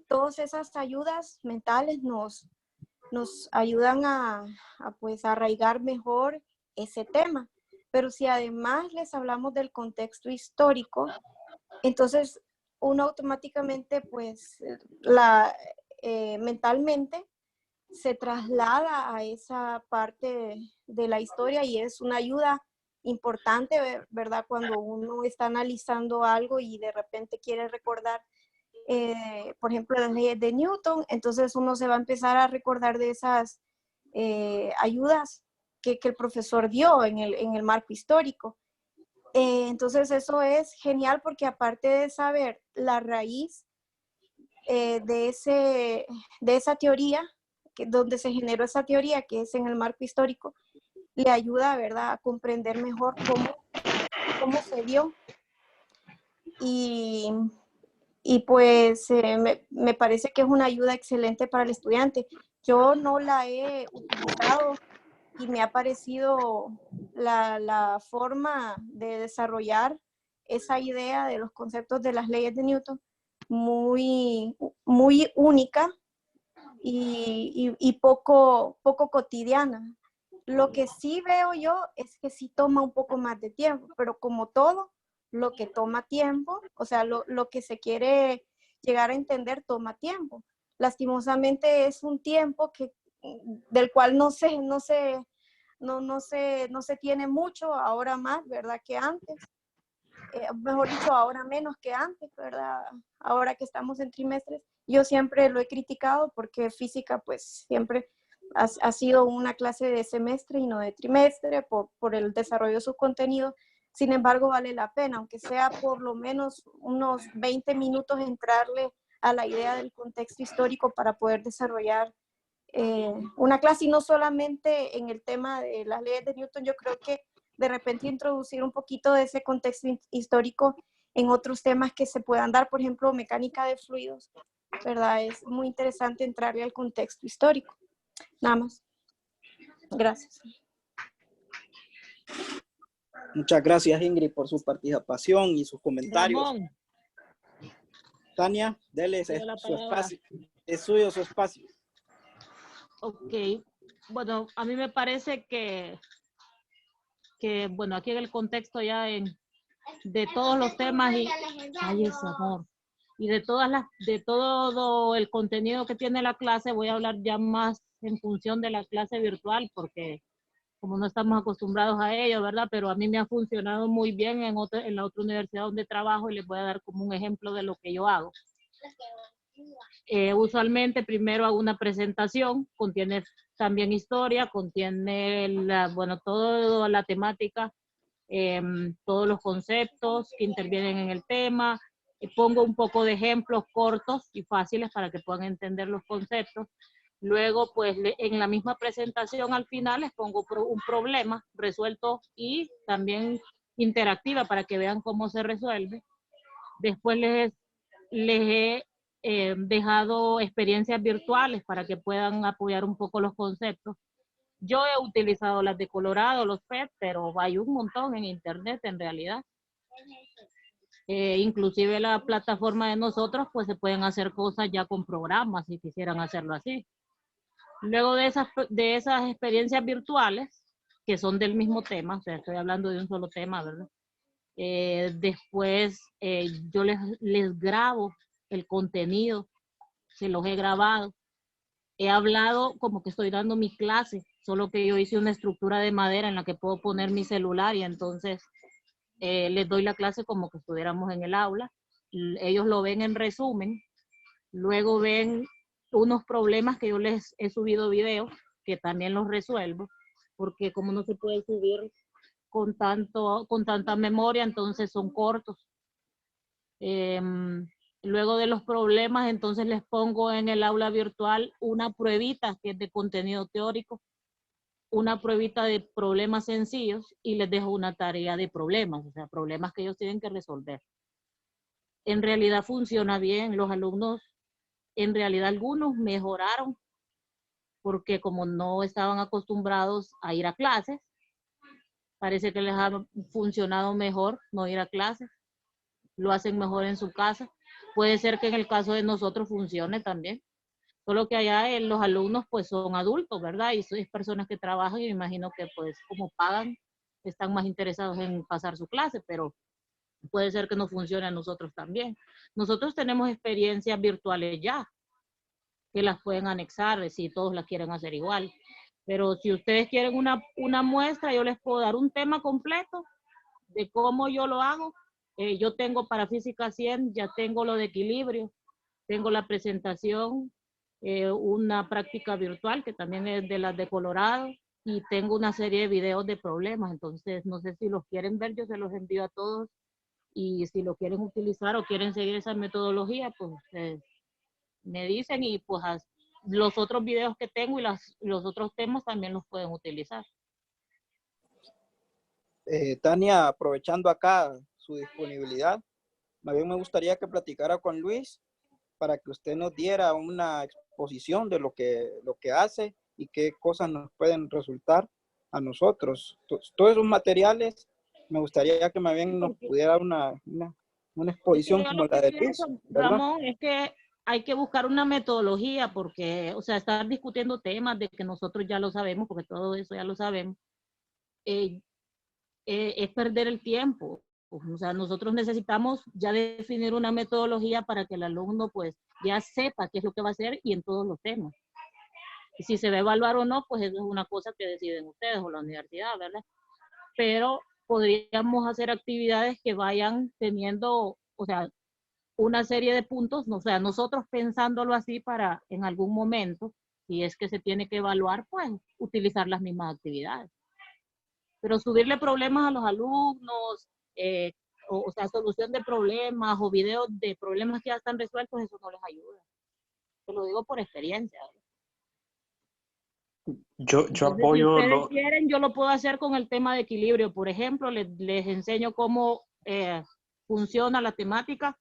Todas esas ayudas mentales nos ayudan a pues arraigar mejor ese tema. Pero si además les hablamos del contexto histórico, entonces uno automáticamente pues mentalmente se traslada a esa parte de la historia y es una ayuda importante, ¿verdad? Cuando uno está analizando algo y de repente quiere recordar, por ejemplo, las leyes de Newton, entonces uno se va a empezar a recordar de esas ayudas que el profesor dio en el marco histórico. Entonces eso es genial porque aparte de saber la raíz de esa teoría, donde se generó esa teoría, que es en el marco histórico, le ayuda, ¿verdad?, a comprender mejor cómo se dio. Y pues me parece que es una ayuda excelente para el estudiante. Yo no la he utilizado y me ha parecido la forma de desarrollar esa idea de los conceptos de las leyes de Newton muy, muy única y poco cotidiana. Lo que sí veo yo es que sí toma un poco más de tiempo, pero como todo, lo que toma tiempo, o sea, lo que se quiere llegar a entender toma tiempo. Lastimosamente es un tiempo del cual no se tiene mucho ahora más, ¿verdad?, que antes. Mejor dicho, ahora menos que antes, ¿verdad? Ahora que estamos en trimestres. Yo siempre lo he criticado porque física pues siempre ha sido una clase de semestre y no de trimestre por el desarrollo de su contenido. Sin embargo, vale la pena, aunque sea por lo menos unos 20 minutos, entrarle a la idea del contexto histórico para poder desarrollar una clase, y no solamente en el tema de las leyes de Newton. Yo creo que de repente introducir un poquito de ese contexto histórico en otros temas que se puedan dar, por ejemplo, mecánica de fluidos, ¿verdad? Es muy interesante entrarle al contexto histórico. Nada más. Gracias. Muchas gracias, Ingrid, por su participación y sus comentarios. Ramón, Tania, dele su espacio. Es suyo su espacio. ok. Bueno, a mí me parece que bueno, aquí en el contexto ya de todos los temas y de todo el contenido que tiene la clase, voy a hablar ya más en función de la clase virtual, porque como no estamos acostumbrados a ello, ¿verdad? Pero a mí me ha funcionado muy bien en la otra universidad donde trabajo, y les voy a dar como un ejemplo de lo que yo hago. Usualmente primero hago una presentación, contiene también historia, contiene toda la temática, todos los conceptos que intervienen en el tema, pongo un poco de ejemplos cortos y fáciles para que puedan entender los conceptos. Luego, pues en la misma presentación al final les pongo un problema resuelto y también interactiva para que vean cómo se resuelve. Después les he dejado experiencias virtuales para que puedan apoyar un poco los conceptos. Yo he utilizado las de Colorado, los PET, pero hay un montón en internet en realidad. Inclusive la plataforma de nosotros, pues se pueden hacer cosas ya con programas si quisieran hacerlo así. Luego de esas experiencias virtuales, que son del mismo tema, o sea, estoy hablando de un solo tema, ¿verdad? Después yo les grabo el contenido, se los he grabado. He hablado como que estoy dando mi clase, solo que yo hice una estructura de madera en la que puedo poner mi celular, y entonces les doy la clase como que estuviéramos en el aula. Ellos lo ven en resumen, luego ven unos problemas que yo les he subido videos, que también los resuelvo, porque como no se puede subir con tanta memoria, entonces son cortos. Luego de los problemas, entonces les pongo en el aula virtual una pruebita que es de contenido teórico, una pruebita de problemas sencillos, y les dejo una tarea de problemas, o sea, problemas que ellos tienen que resolver. en realidad funciona bien. Los alumnos, en realidad algunos mejoraron porque como no estaban acostumbrados a ir a clases, parece que les ha funcionado mejor no ir a clases, lo hacen mejor en su casa. Puede ser que en el caso de nosotros funcione también, solo que allá los alumnos pues son adultos, ¿verdad? Y son personas que trabajan y me imagino que pues como pagan, están más interesados en pasar su clase, pero puede ser que no funcione a nosotros también. Nosotros tenemos experiencias virtuales ya, que las pueden anexar si todos las quieren hacer igual. Pero si ustedes quieren una muestra, yo les puedo dar un tema completo de cómo yo lo hago. Yo tengo para Física 100, ya tengo lo de equilibrio, tengo la presentación, una práctica virtual que también es de las de Colorado, y tengo una serie de videos de problemas. Entonces, no sé si los quieren ver, yo se los envío a todos, y si lo quieren utilizar o quieren seguir esa metodología, pues me dicen, y pues los otros videos que tengo y los otros temas también los pueden utilizar. Tania, aprovechando acá su disponibilidad, más bien me gustaría que platicara con Luis para que usted nos diera una exposición de lo que hace y qué cosas nos pueden resultar a nosotros. Todos esos materiales, me gustaría que más bien nos pudiera dar una exposición como la de Luis, ¿verdad? Ramón, es que hay que buscar una metodología porque, o sea, estar discutiendo temas de que nosotros ya lo sabemos, porque todo eso ya lo sabemos, es perder el tiempo. O sea, nosotros necesitamos ya definir una metodología para que el alumno pues ya sepa qué es lo que va a hacer y en todos los temas. Y si se va a evaluar o no, pues eso es una cosa que deciden ustedes o la universidad, ¿verdad? Pero podríamos hacer actividades que vayan teniendo, o sea, una serie de puntos, o sea, nosotros pensándolo así para en algún momento, si es que se tiene que evaluar, pues utilizar las mismas actividades. Pero subirle problemas a los alumnos, o sea, solución de problemas o videos de problemas que ya están resueltos, eso no les ayuda. Te lo digo por experiencia. Yo Entonces, apoyo si ustedes quieren, yo lo puedo hacer con el tema de equilibrio. Por ejemplo, les enseño cómo funciona la temática,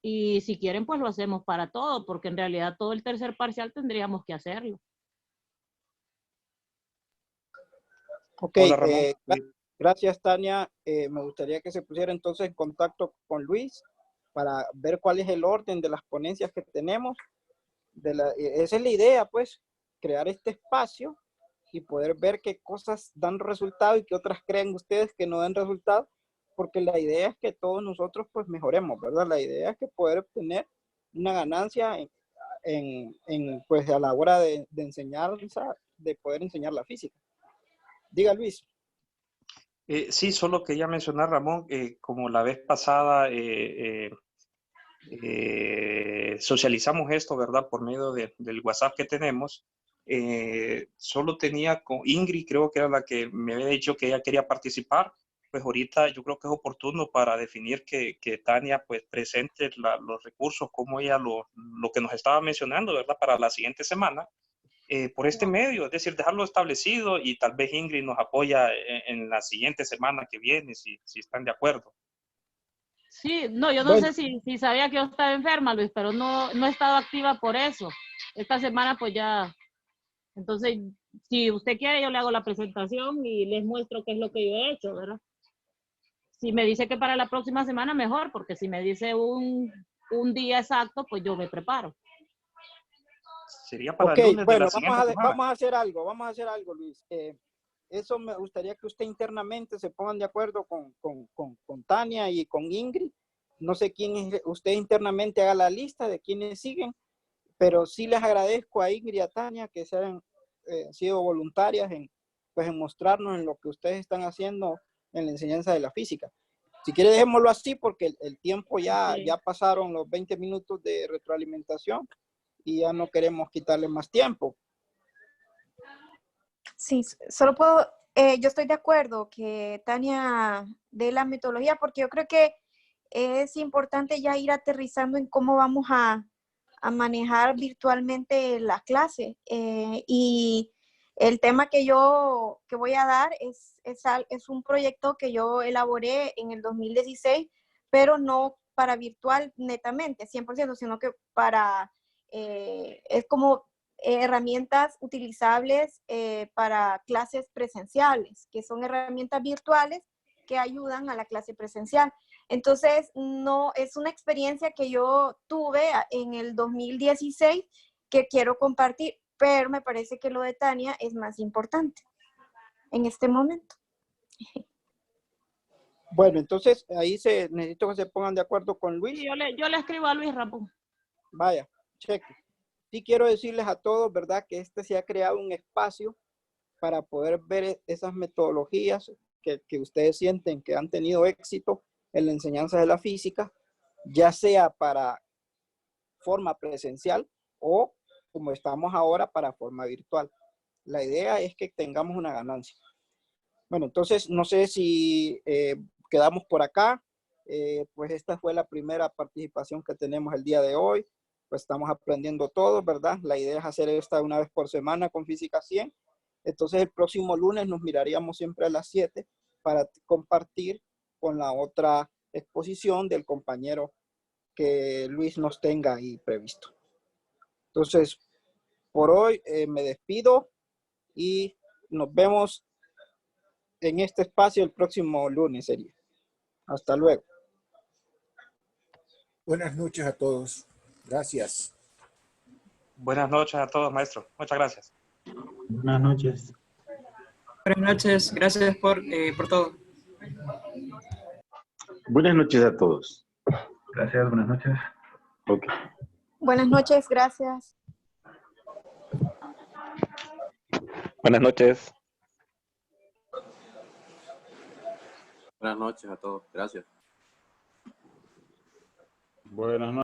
y si quieren, pues lo hacemos para todo, porque en realidad todo el tercer parcial tendríamos que hacerlo. Ok, Hola, Ramón. gracias, Tania. Me gustaría que se pusiera entonces en contacto con Luis para ver cuál es el orden de las ponencias que tenemos. Esa es la idea, pues, crear este espacio y poder ver qué cosas dan resultado y qué otras creen ustedes que no dan resultado, porque la idea es que todos nosotros pues mejoremos, ¿verdad? La idea es que poder obtener una ganancia pues a la hora de enseñanza, de poder enseñar la física. Diga, Luis. Sí, solo quería mencionar, Ramón, como la vez pasada socializamos esto, ¿verdad? Por medio del WhatsApp que tenemos. Solo tenía con Ingrid, creo que era la que me había dicho que ella quería participar. Pues ahorita yo creo que es oportuno para definir que Tania pues presente los recursos, como ella lo que nos estaba mencionando, ¿verdad? Para la siguiente semana. Por este medio, es decir, dejarlo establecido, y tal vez Ingrid nos apoya en la siguiente semana que viene, si están de acuerdo. Sí, no, yo no sé si sabía que yo estaba enferma, Luis, pero no he estado activa por eso. Esta semana pues ya, entonces, si usted quiere, yo le hago la presentación y les muestro qué es lo que yo he hecho, ¿verdad? Si me dice que para la próxima semana, mejor, porque si me dice un día exacto, pues yo me preparo. Sería para el lunes de la siguiente semana. Vamos a hacer algo, Luis. Eso me gustaría que usted internamente se pongan de acuerdo con Tania y con Ingrid. No sé quién es, usted internamente haga la lista de quienes siguen, pero sí les agradezco a Ingrid y a Tania que se han sido voluntarias en mostrarnos en lo que ustedes están haciendo en la enseñanza de la física. Si quiere, dejémoslo así porque el tiempo ya pasaron los 20 minutos de retroalimentación y ya no queremos quitarle más tiempo. Sí, solo puedo, yo estoy de acuerdo que Tania dé la metodología, porque yo creo que es importante ya ir aterrizando en cómo vamos a manejar virtualmente la clase. Y el tema que voy a dar es un proyecto que yo elaboré en el 2016, pero no para virtual netamente, 100%, sino que para, es como herramientas utilizables para clases presenciales, que son herramientas virtuales que ayudan a la clase presencial. Entonces, no, es una experiencia que yo tuve en el 2016 que quiero compartir, pero me parece que lo de Tania es más importante en este momento. Bueno, entonces ahí necesito que se pongan de acuerdo con Luis. Sí, yo le escribo a Luis Ramón. Vaya, cheque. Sí quiero decirles a todos, ¿verdad? Que se ha creado un espacio para poder ver esas metodologías que ustedes sienten que han tenido éxito en la enseñanza de la física, ya sea para forma presencial o, como estamos ahora, para forma virtual. La idea es que tengamos una ganancia. Bueno, entonces no sé si quedamos por acá. Pues esta fue la primera participación que tenemos el día de hoy. Pues estamos aprendiendo todo, ¿verdad? La idea es hacer esta una vez por semana con Física 100. Entonces el próximo lunes nos miraríamos siempre a las 7 para compartir con la otra exposición del compañero que Luis nos tenga ahí previsto. Entonces, por hoy me despido y nos vemos en este espacio el próximo lunes sería. Hasta luego. Buenas noches a todos. Gracias. Buenas noches a todos, maestro. Muchas gracias. Buenas noches. Buenas noches, gracias por todo. Buenas noches a todos. Gracias, buenas noches. Okay. Buenas noches, gracias. Buenas noches. Buenas noches a todos. Gracias. Buenas noches.